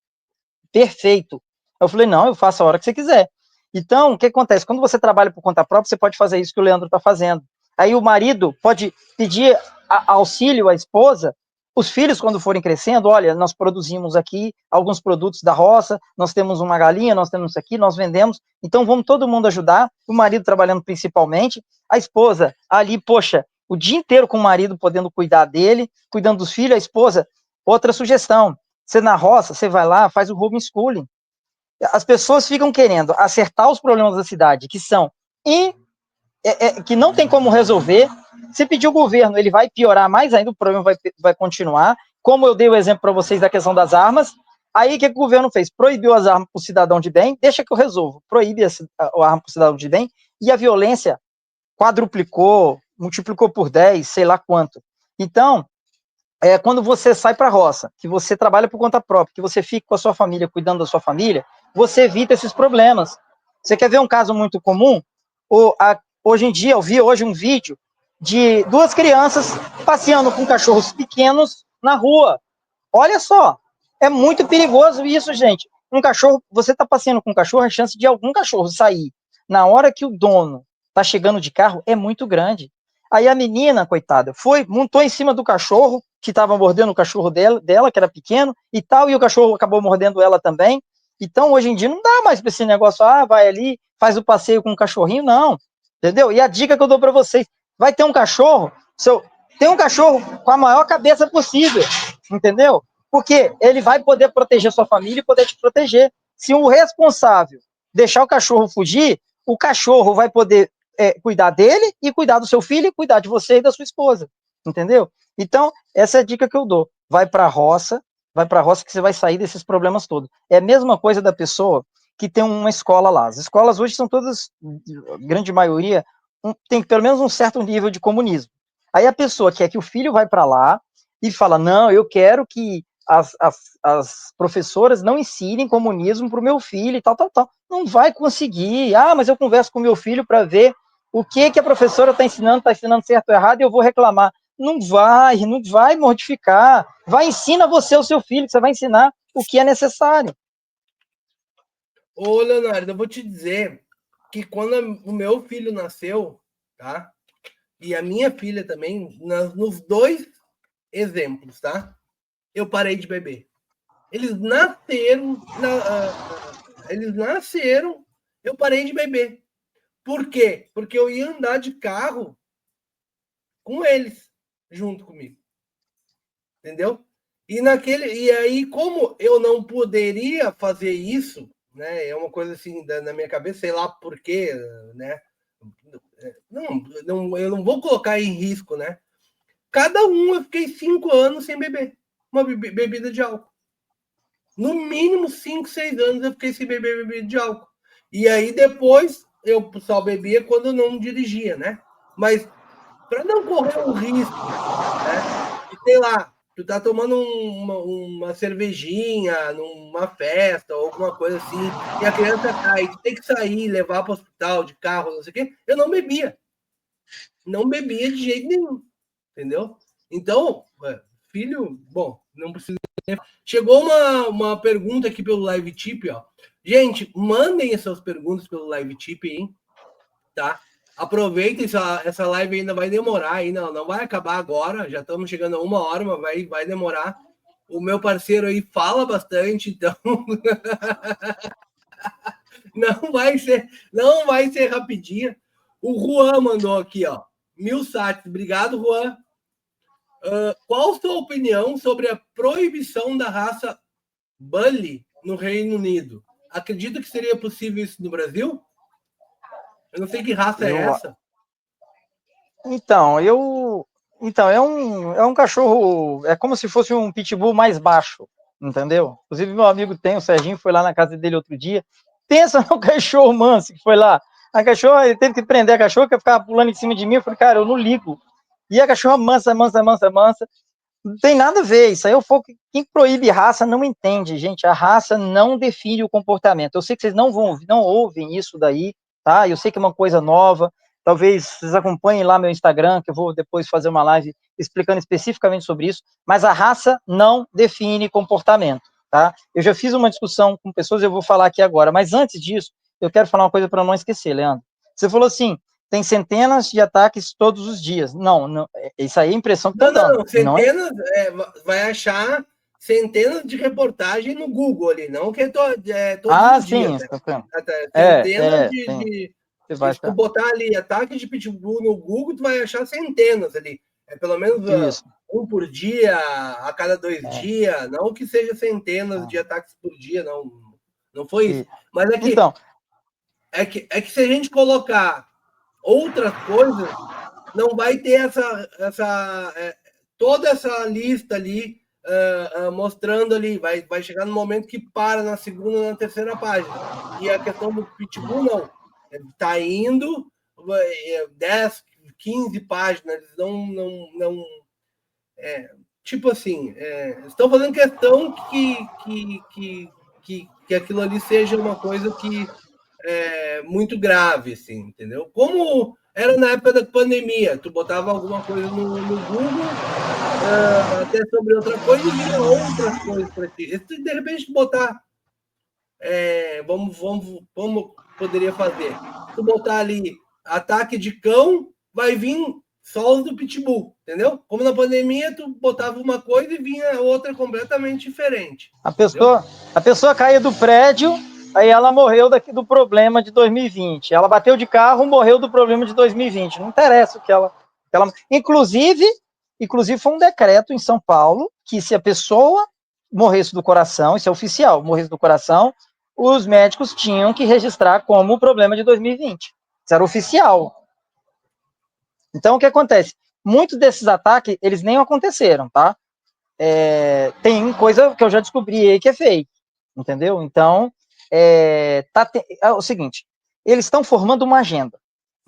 perfeito. Eu falei, não, eu faço a hora que você quiser. Então, o que acontece? Quando você trabalha por conta própria, você pode fazer isso que o Leandro está fazendo. Aí o marido pode pedir auxílio à esposa, os filhos, quando forem crescendo, olha, nós produzimos aqui alguns produtos da roça, nós temos uma galinha, nós temos isso aqui, nós vendemos, então vamos todo mundo ajudar, o marido trabalhando principalmente, a esposa ali, poxa, o dia inteiro com o marido podendo cuidar dele, cuidando dos filhos, a esposa, outra sugestão, você na roça, você vai lá, faz o homeschooling. As pessoas ficam querendo acertar os problemas da cidade, que são que não tem como resolver. Se pedir o governo, ele vai piorar mais ainda, o problema vai continuar. Como eu dei o exemplo para vocês da questão das armas, aí o que o governo fez? Proibiu as armas para o cidadão de bem, deixa que eu resolvo. Proíbe a arma para o cidadão de bem, e a violência quadruplicou, multiplicou por 10, sei lá quanto. Então, quando você sai para a roça, que você trabalha por conta própria, que você fica com a sua família, cuidando da sua família, você evita esses problemas. Você quer ver um caso muito comum? Hoje em dia, eu vi hoje um vídeo de duas crianças passeando com cachorros pequenos na rua. Olha só, é muito perigoso isso, gente. Um cachorro, você está passeando com um cachorro, a chance de algum cachorro sair na hora que o dono está chegando de carro é muito grande. Aí a menina, coitada, montou em cima do cachorro, que estava mordendo o cachorro dela, que era pequeno, e tal, e o cachorro acabou mordendo ela também. Então, hoje em dia, não dá mais para esse negócio, vai ali, faz o passeio com o cachorrinho, não. Entendeu? E a dica que eu dou para vocês, vai ter um cachorro, tem um cachorro com a maior cabeça possível, entendeu? Porque ele vai poder proteger sua família e poder te proteger. Se o responsável deixar o cachorro fugir, o cachorro vai poder cuidar dele e cuidar do seu filho e cuidar de você e da sua esposa, entendeu? Então, essa é a dica que eu dou. Vai para a roça que você vai sair desses problemas todos. É a mesma coisa da pessoa que tem uma escola lá. As escolas hoje são todas, grande maioria, tem pelo menos um certo nível de comunismo. Aí a pessoa quer que o filho vai para lá e fala, não, eu quero que as professoras não ensinem comunismo para o meu filho e tal. Não vai conseguir. Mas eu converso com meu filho para ver o que a professora está ensinando certo ou errado, e eu vou reclamar. Não vai mortificar. Vai, ensina você o seu filho, que você vai ensinar o que é necessário. Ô, Leonardo, eu vou te dizer que quando o meu filho nasceu, tá? E a minha filha também, nos dois exemplos, tá? Eu parei de beber. Eles nasceram, eu parei de beber. Por quê? Porque eu ia andar de carro com eles, junto comigo. Entendeu? E aí, como eu não poderia fazer isso, né? É uma coisa assim na minha cabeça, sei lá por quê, né? Eu não vou colocar em risco, né? Cada um eu fiquei 5 anos sem beber uma bebida de álcool. No mínimo 5, 6 anos eu fiquei sem beber bebida de álcool. E aí depois eu só bebia quando não dirigia, né? Mas para não correr um risco, né? E sei lá, tu tá tomando uma cervejinha numa festa ou alguma coisa assim, e a criança cai, tu tem que sair, levar para o hospital de carro, não sei o quê. Eu não bebia. Não bebia de jeito nenhum. Entendeu? Então, filho, bom, não precisa. Chegou uma pergunta aqui pelo Live Tip, ó. Gente, mandem essas perguntas pelo Live Tip, hein? Tá? Aproveitem, essa live ainda vai demorar, ainda não vai acabar agora, já estamos chegando a 1 hora, mas vai demorar. O meu parceiro aí fala bastante, então não vai ser rapidinho. O Juan mandou aqui, ó. 1000 sats. Obrigado, Juan. Qual a sua opinião sobre a proibição da raça Bully no Reino Unido? Acredita que seria possível isso no Brasil? Eu não sei que raça é essa. Então, é um cachorro, é como se fosse um pitbull mais baixo, entendeu? Inclusive, meu amigo tem, o Serginho, foi lá na casa dele outro dia. Pensa no cachorro manso que foi lá. A cachorra, ele teve que prender a cachorra, que ficava pulando em cima de mim. Eu falei, cara, eu não ligo. E a cachorra mansa, mansa, mansa, mansa. Não tem nada a ver. Isso aí é o foco. Quem proíbe raça não entende, gente. A raça não define o comportamento. Eu sei que vocês não ouvem isso daí, tá? Eu sei que é uma coisa nova. Talvez vocês acompanhem lá meu Instagram, que eu vou depois fazer uma live explicando especificamente sobre isso. Mas a raça não define comportamento, tá? Eu já fiz uma discussão com pessoas, eu vou falar aqui agora. Mas antes disso, eu quero falar uma coisa para não esquecer, Leandro. Você falou assim, tem centenas de ataques todos os dias. Não, não, isso aí é a impressão que estão dando. Não, centenas, vai achar centenas de reportagens no Google ali, não que todos os Sim, dias. Centenas sim. se tu botar ali ataque de pitbull no Google, tu vai achar centenas ali. É pelo menos um por dia, a cada 2 dias, não que seja centenas de ataques por dia, não foi isso. Mas então, é que se a gente colocar outras coisas, não vai ter toda essa lista ali mostrando ali. Vai chegar no momento que para na segunda, na terceira página. E a questão do pitbull, não. Está indo 10, 15 páginas. Eles não tipo assim, estão fazendo questão que aquilo ali seja uma coisa que muito grave, assim, entendeu? Como era na época da pandemia, tu botava alguma coisa no Google, até sobre outra coisa, e vinha outras coisas para ti. E se de repente botar, vamos poderia fazer? Tu botar ali ataque de cão, vai vir só os do pitbull, entendeu? Como na pandemia, tu botava uma coisa e vinha outra completamente diferente. A pessoa caía do prédio, aí ela morreu do problema de 2020. Ela bateu de carro, morreu do problema de 2020. Não interessa o que ela... Inclusive foi um decreto em São Paulo que se a pessoa morresse do coração, isso é oficial, morresse do coração, os médicos tinham que registrar como problema de 2020. Isso era oficial. Então, o que acontece? Muitos desses ataques, eles nem aconteceram, tá? Tem coisa que eu já descobri aí que é fake, entendeu? Então, é o seguinte, eles estão formando uma agenda,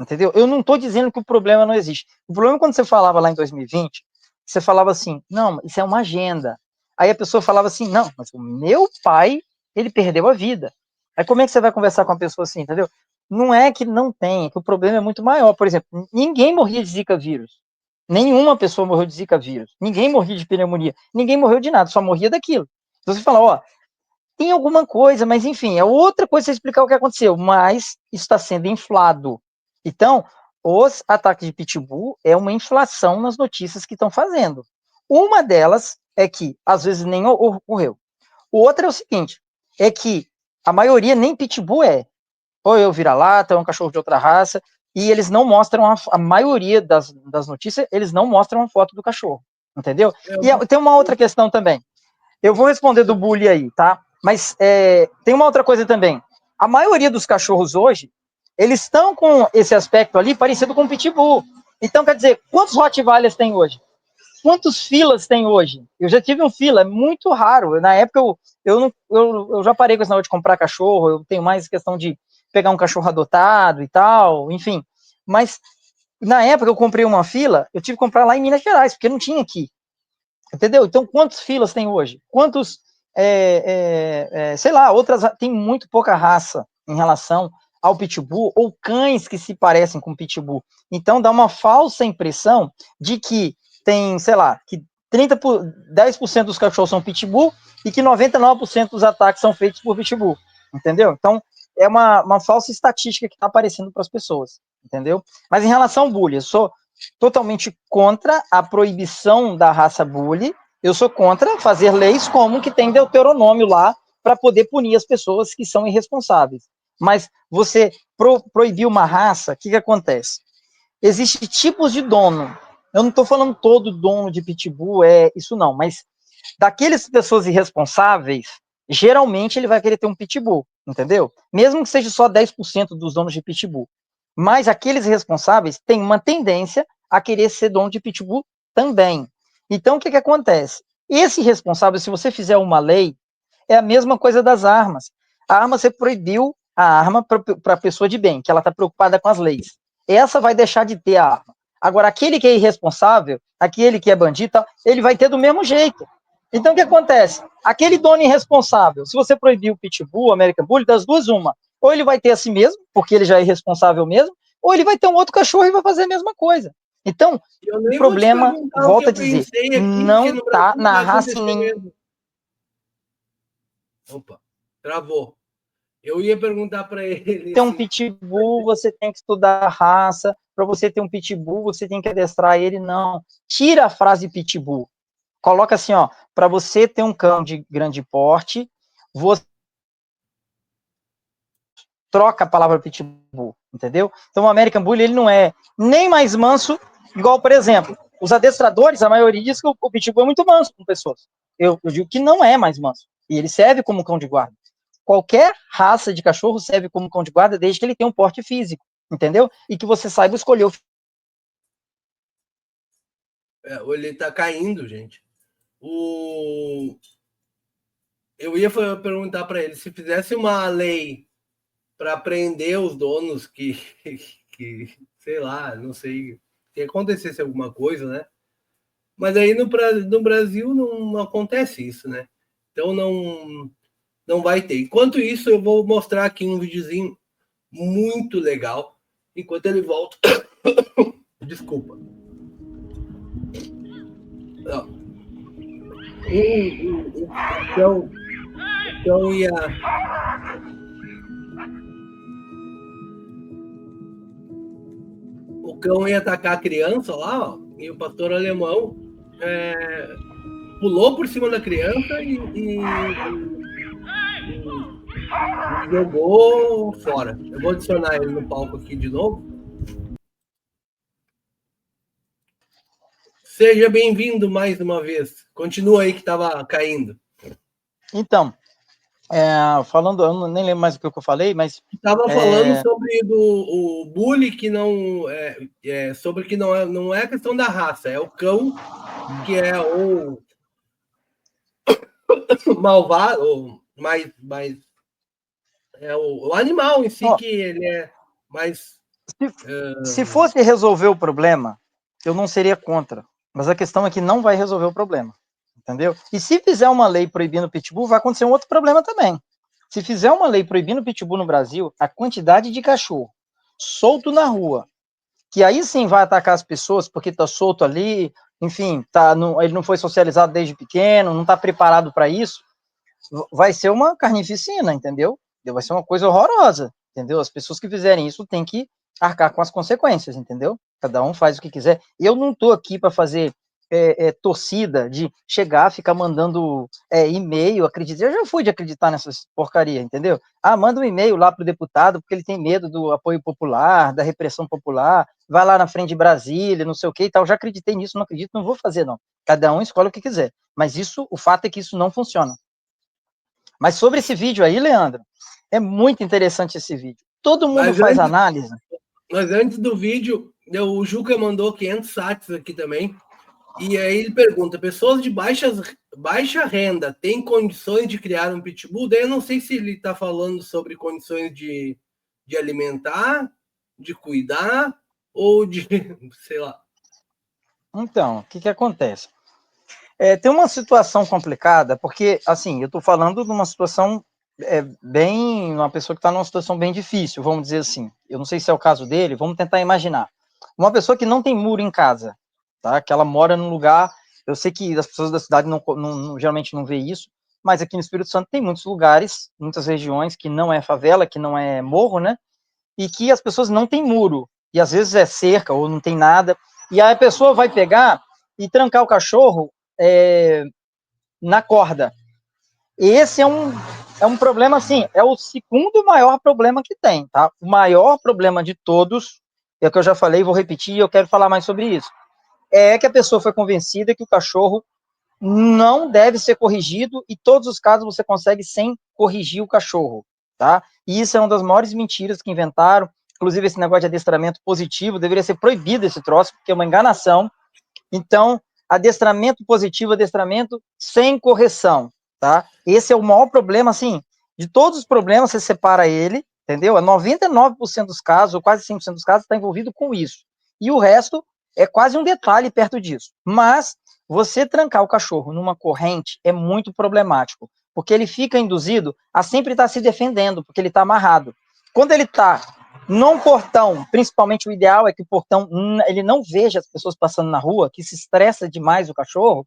entendeu? Eu não estou dizendo que o problema não existe. O problema é quando você falava lá em 2020, você falava assim, não, isso é uma agenda. Aí a pessoa falava assim, não, mas o meu pai, ele perdeu a vida. Aí como é que você vai conversar com a pessoa assim, entendeu? Não é que não tem, é que o problema é muito maior. Por exemplo, ninguém morria de Zika vírus. Nenhuma pessoa morreu de Zika vírus. Ninguém morria de pneumonia. Ninguém morreu de nada, só morria daquilo. Então você fala, ó, tem alguma coisa, mas enfim, é outra coisa você explicar o que aconteceu, mas isso está sendo inflado. Então, os ataques de pitbull é uma inflação nas notícias que estão fazendo. Uma delas é que, às vezes, nem ocorreu. Outra é o seguinte, é que a maioria nem pitbull é. Ou eu vira-lata, ou é um cachorro de outra raça, e eles não mostram, a maioria das notícias, eles não mostram a foto do cachorro, entendeu? E tem uma outra questão também. Eu vou responder do bully aí, tá? Mas tem uma outra coisa também. A maioria dos cachorros hoje, eles estão com esse aspecto ali parecido com o pitbull. Então, quer dizer, quantos Rottweilers tem hoje? Quantos filas tem hoje? Eu já tive um fila, é muito raro. Na época, eu já parei com esse negócio de comprar cachorro, eu tenho mais questão de pegar um cachorro adotado e tal, enfim. Mas, na época, eu comprei uma fila, eu tive que comprar lá em Minas Gerais, porque não tinha aqui. Entendeu? Então, quantos filas tem hoje? Quantos, sei lá, outras, tem muito pouca raça em relação ao pitbull, ou cães que se parecem com pitbull. Então, dá uma falsa impressão de que tem, sei lá, que 10% dos cachorros são pitbull e que 99% dos ataques são feitos por pitbull, entendeu? Então, é uma falsa estatística que está aparecendo para as pessoas, entendeu? Mas em relação ao bullying, eu sou totalmente contra a proibição da raça bully, eu sou contra fazer leis como que tem Deuteronômio lá, para poder punir as pessoas que são irresponsáveis. Mas você proibir uma raça, o que acontece? Existem tipos de dono. Eu não estou falando todo dono de pitbull, isso não, mas daquelas pessoas irresponsáveis, geralmente ele vai querer ter um pitbull, entendeu? Mesmo que seja só 10% dos donos de pitbull. Mas aqueles responsáveis têm uma tendência a querer ser dono de pitbull também. Então, o que acontece? Esse responsável, se você fizer uma lei, é a mesma coisa das armas. A arma, você proibiu a arma para a pessoa de bem, que ela está preocupada com as leis. Essa vai deixar de ter a arma. Agora, aquele que é irresponsável, aquele que é bandido, ele vai ter do mesmo jeito. Então, o que acontece? Aquele dono irresponsável, se você proibir o Pitbull, o American Bully, das duas, uma. Ou ele vai ter a si mesmo, porque ele já é irresponsável mesmo, ou ele vai ter um outro cachorro e vai fazer a mesma coisa. Então, Eu o nem vou te problema, perguntar o que volto a eu dizer, pensei aqui, porque não no está Brasil na vai raça acontecer nem. mesmo. Opa, travou. Eu ia perguntar para ele Ter um assim. pitbull, você tem que estudar a raça. Para você ter um pitbull, você tem que adestrar ele. Não. Tira a frase pitbull. Coloca assim, ó. Para você ter um cão de grande porte, você troca a palavra pitbull, entendeu? Então o American Bully, ele não é nem mais manso, igual, por exemplo, os adestradores, a maioria diz que o pitbull é muito manso com pessoas. Eu digo que não é mais manso. E ele serve como cão de guarda. Qualquer raça de cachorro serve como cão de guarda desde que ele tenha um porte físico, entendeu? E que você saiba escolher o. Ele está caindo, gente. Eu ia perguntar para ele se fizesse uma lei para prender os donos que, sei lá, não sei, que acontecesse alguma coisa, né? Mas aí no Brasil não acontece isso, né? Então não vai ter. Enquanto isso, eu vou mostrar aqui um videozinho muito legal. Enquanto ele volta. Desculpa. Então ia. O cão ia atacar a criança lá, ó, e o pastor alemão pulou por cima da criança e jogou fora. Eu vou adicionar ele no palco aqui de novo. Seja bem-vindo mais uma vez. Continua aí que estava caindo. Então, falando, eu nem lembro mais o que eu falei, mas. Estava falando sobre o bully que não sobre que não é a questão da raça, é o cão que é ou malvado, ou mais é o animal em si, que ele é mais. Se fosse resolver o problema, eu não seria contra. Mas a questão é que não vai resolver o problema. Entendeu? E se fizer uma lei proibindo o pitbull, vai acontecer um outro problema também. Se fizer uma lei proibindo o pitbull no Brasil, a quantidade de cachorro solto na rua, que aí sim vai atacar as pessoas porque tá solto ali, enfim, ele não foi socializado desde pequeno, não está preparado para isso, vai ser uma carnificina, entendeu? Vai ser uma coisa horrorosa, entendeu? As pessoas que fizerem isso têm que arcar com as consequências, entendeu? Cada um faz o que quiser. Eu não tô aqui para fazer torcida de chegar, ficar mandando e-mail, acreditar. Eu já fui de acreditar nessas porcaria, entendeu? Manda um e-mail lá pro deputado porque ele tem medo do apoio popular, da repressão popular, vai lá na frente de Brasília, não sei o que e tal. Já acreditei nisso, não acredito, não vou fazer não. Cada um escolhe o que quiser. Mas isso, o fato é que isso não funciona. Mas sobre esse vídeo aí, Leandro, é muito interessante esse vídeo. Todo mundo faz análise. Mas antes do vídeo, o Juca mandou 500 sats aqui também. E aí ele pergunta: pessoas de baixa renda têm condições de criar um pitbull? Daí eu não sei se ele está falando sobre condições de alimentar, de cuidar, ou de, sei lá. Então, o que acontece? Tem uma situação complicada, porque, assim, eu estou falando de uma situação uma pessoa que está numa situação bem difícil, vamos dizer assim. Eu não sei se é o caso dele, vamos tentar imaginar. Uma pessoa que não tem muro em casa, tá? Que ela mora num lugar, eu sei que as pessoas da cidade geralmente não vê isso, mas aqui no Espírito Santo tem muitos lugares, muitas regiões que não é favela, que não é morro, né? E que as pessoas não têm muro, e às vezes é cerca ou não tem nada, e aí a pessoa vai pegar e trancar o cachorro na corda. Esse é um problema, assim, é o segundo maior problema que tem, tá? O maior problema de todos, é o que eu já falei, vou repetir, e eu quero falar mais sobre isso, é que a pessoa foi convencida que o cachorro não deve ser corrigido, e todos os casos você consegue sem corrigir o cachorro, tá? E isso é uma das maiores mentiras que inventaram, inclusive esse negócio de adestramento positivo, deveria ser proibido esse troço, porque é uma enganação. Então, adestramento positivo, adestramento sem correção, tá? Esse é o maior problema, assim, de todos os problemas, você separa ele, entendeu? 99% dos casos, ou quase 100% dos casos, está envolvido com isso. E o resto é quase um detalhe perto disso. Mas você trancar o cachorro numa corrente é muito problemático, porque ele fica induzido a sempre estar se defendendo, porque ele está amarrado. Quando ele está num portão, principalmente o ideal é que o portão ele não veja as pessoas passando na rua, que se estressa demais o cachorro.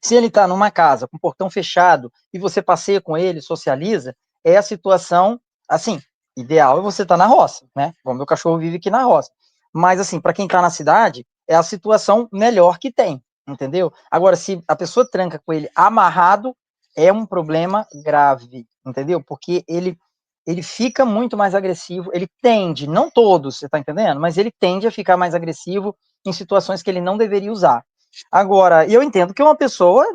Se ele está numa casa com o portão fechado e você passeia com ele, socializa, é a situação, assim, ideal é você estar na roça, né? O meu cachorro vive aqui na roça. Mas, assim, para quem está na cidade, é a situação melhor que tem, entendeu? Agora, se a pessoa tranca com ele amarrado, é um problema grave, entendeu? Porque ele fica muito mais agressivo, ele tende, não todos, você está entendendo? Mas ele tende a ficar mais agressivo em situações que ele não deveria usar. Agora, eu entendo que uma pessoa,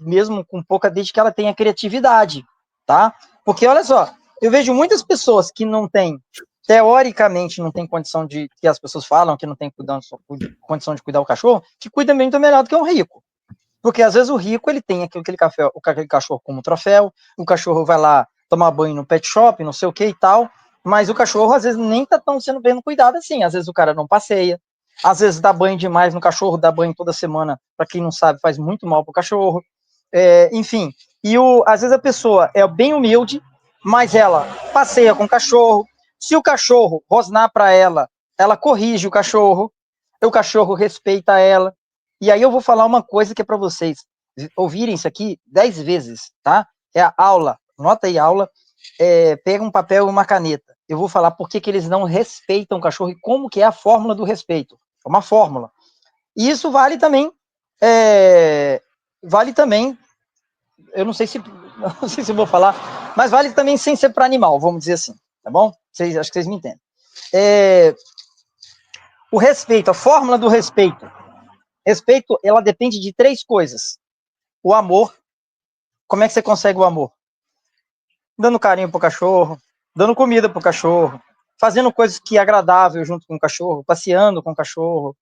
mesmo com pouca, desde que ela tenha criatividade, tá? Porque, olha só, eu vejo muitas pessoas que não têm, teoricamente, não tem condição de, que as pessoas falam que não tem condição de cuidar do cachorro, que cuida muito melhor do que um rico. Porque, às vezes, o rico, ele tem aquele cachorro como troféu, o cachorro vai lá tomar banho no pet shop, não sei o que e tal, mas o cachorro, às vezes, nem tá tão sendo bem cuidado assim. Às vezes, o cara não passeia, às vezes dá banho demais no cachorro, dá banho toda semana, para quem não sabe, faz muito mal pro cachorro. Enfim, às vezes a pessoa é bem humilde, mas ela passeia com o cachorro. Se o cachorro rosnar para ela, ela corrige o cachorro respeita ela. E aí eu vou falar uma coisa que é para vocês ouvirem isso aqui 10 vezes, tá? É a aula, nota aí a aula, pega um papel e uma caneta. Eu vou falar por que eles não respeitam o cachorro e como que é a fórmula do respeito. É uma fórmula. E isso vale também, eu não sei se eu vou falar, mas vale também sem ser para animal, vamos dizer assim, tá bom? Acho que vocês me entendem. O respeito, a fórmula do respeito. Respeito, ela depende de 3 coisas. O amor. Como é que você consegue o amor? Dando carinho pro cachorro, dando comida pro cachorro, fazendo coisas que é agradável junto com o cachorro, passeando com o cachorro,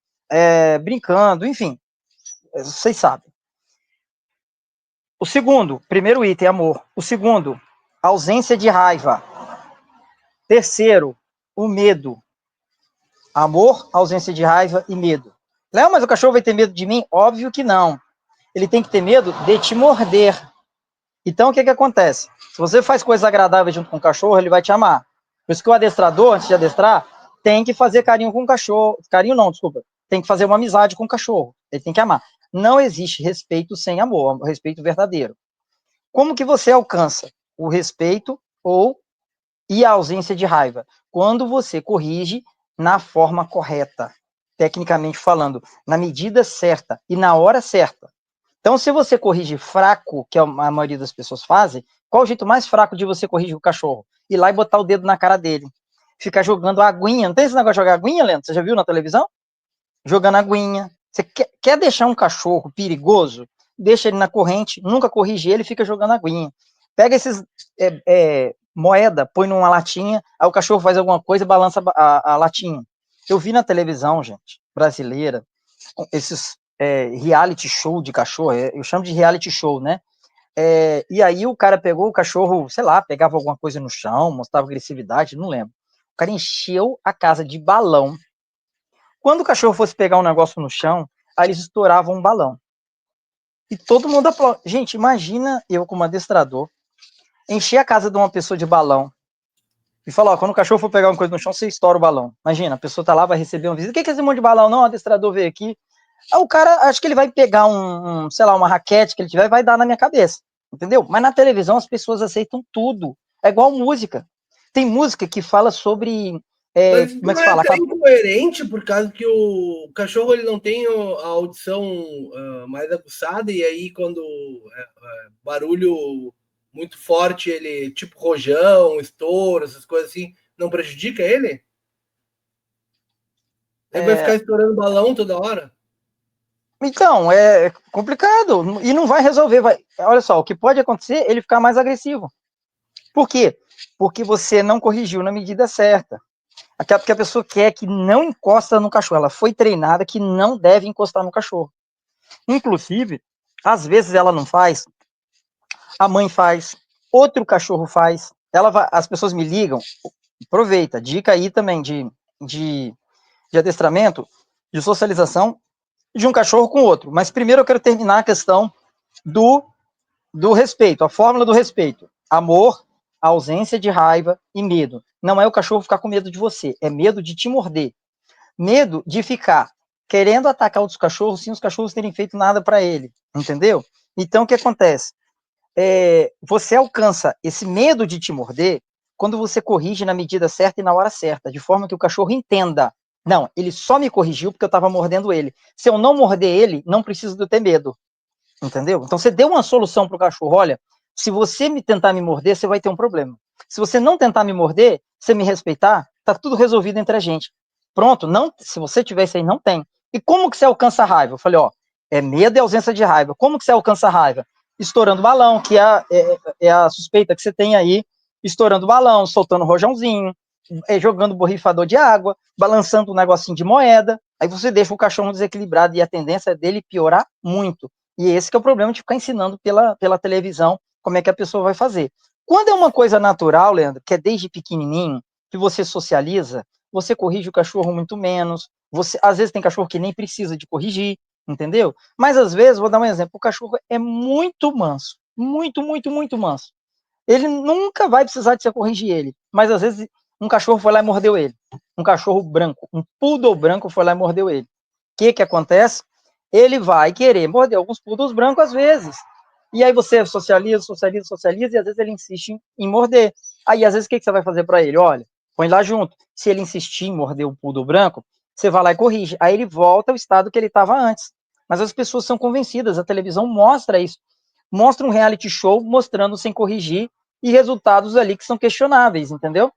brincando, enfim, vocês sabem. O segundo, primeiro item, amor. O segundo, ausência de raiva. Terceiro, o medo. Amor, ausência de raiva e medo. Léo, mas o cachorro vai ter medo de mim? Óbvio que não. Ele tem que ter medo de te morder. Então, o que acontece? Se você faz coisas agradáveis junto com o cachorro, ele vai te amar. Por isso que o adestrador, antes de adestrar, tem que fazer carinho com o cachorro. Carinho não, desculpa. Tem que fazer uma amizade com o cachorro. Ele tem que amar. Não existe respeito sem amor, respeito verdadeiro. Como que você alcança o respeito e a ausência de raiva? Quando você corrige na forma correta, tecnicamente falando, na medida certa e na hora certa. Então, se você corrige fraco, que a maioria das pessoas fazem, qual o jeito mais fraco de você corrigir o cachorro? Ir lá e botar o dedo na cara dele. Ficar jogando aguinha. Não tem esse negócio de jogar aguinha, Leandro? Você já viu na televisão? Jogando aguinha. Você quer deixar um cachorro perigoso? Deixa ele na corrente, nunca corrige ele e fica jogando aguinha. Pega esses moeda, põe numa latinha, aí o cachorro faz alguma coisa e balança a latinha. Eu vi na televisão, gente, brasileira, esses reality show de cachorro, eu chamo de reality show, né? E aí o cara pegou o cachorro, sei lá, pegava alguma coisa no chão, mostrava agressividade, não lembro. O cara encheu a casa de balão. Quando o cachorro fosse pegar um negócio no chão, aí eles estouravam um balão. E todo mundo aplaude. Gente, imagina eu como adestrador, encher a casa de uma pessoa de balão e falar, ó, quando o cachorro for pegar uma coisa no chão, você estoura o balão. Imagina, a pessoa tá lá, vai receber uma visita. O que é esse monte de balão? Não, o adestrador veio aqui. Aí o cara, acho que ele vai pegar sei lá, uma raquete que ele tiver e vai dar na minha cabeça. Entendeu? Mas na televisão as pessoas aceitam tudo. É igual música. Tem música que fala sobre... Mas isso como é que não se é fala? até incoerente, por causa que o cachorro ele não tem a audição mais aguçada, e aí quando barulho muito forte, ele, tipo rojão, estouro, essas coisas assim, não prejudica ele? Ele vai ficar estourando balão toda hora? Então, é complicado. E não vai resolver. Olha só, o que pode acontecer é ele ficar mais agressivo. Por quê? Porque você não corrigiu na medida certa. Porque a pessoa quer que não encosta no cachorro. Ela foi treinada que não deve encostar no cachorro. Inclusive, às vezes ela não faz, a mãe faz, outro cachorro faz. As pessoas me ligam, aproveita, dica aí também de adestramento, de socialização de um cachorro com outro. Mas primeiro eu quero terminar a questão do respeito, a fórmula do respeito. Amor, ausência de raiva e medo. Não é o cachorro ficar com medo de você, é medo de te morder. Medo de ficar querendo atacar outros cachorros sem os cachorros terem feito nada para ele, entendeu? Então, o que acontece? Você alcança esse medo de te morder quando você corrige na medida certa e na hora certa, de forma que o cachorro entenda. Não, ele só me corrigiu porque eu estava mordendo ele. Se eu não morder ele, não preciso de ter medo. Entendeu? Então você deu uma solução para o cachorro. Olha, se você tentar me morder, você vai ter um problema. Se você não tentar me morder, você me respeitar, tá tudo resolvido entre a gente. Pronto, não, se você tivesse aí, não tem. E como que você alcança a raiva? Eu falei, ó, é medo e ausência de raiva. Como que você alcança a raiva? Estourando balão, que é a suspeita que você tem aí, estourando balão, soltando rojãozinho, jogando borrifador de água, balançando um negocinho de moeda. Aí você deixa o cachorro desequilibrado e a tendência é dele piorar muito. E esse que é o problema de ficar ensinando pela televisão como é que a pessoa vai fazer. Quando é uma coisa natural, Leandro, que é desde pequenininho, que você socializa, você corrige o cachorro muito menos, às vezes tem cachorro que nem precisa de corrigir, entendeu? Mas às vezes, vou dar um exemplo, o cachorro é muito manso, muito, muito, muito manso. Ele nunca vai precisar de você corrigir ele, mas às vezes um cachorro foi lá e mordeu ele. Um cachorro branco, um poodle branco foi lá e mordeu ele. O que acontece? Ele vai querer morder alguns poodles brancos às vezes. E aí você socializa, socializa, socializa, e às vezes ele insiste em morder. Aí às vezes o que você vai fazer para ele? Olha, põe lá junto. Se ele insistir em morder o poodle branco, você vai lá e corrige. Aí ele volta ao estado que ele estava antes. Mas as pessoas são convencidas, a televisão mostra isso. Mostra um reality show mostrando sem corrigir e resultados ali que são questionáveis, entendeu?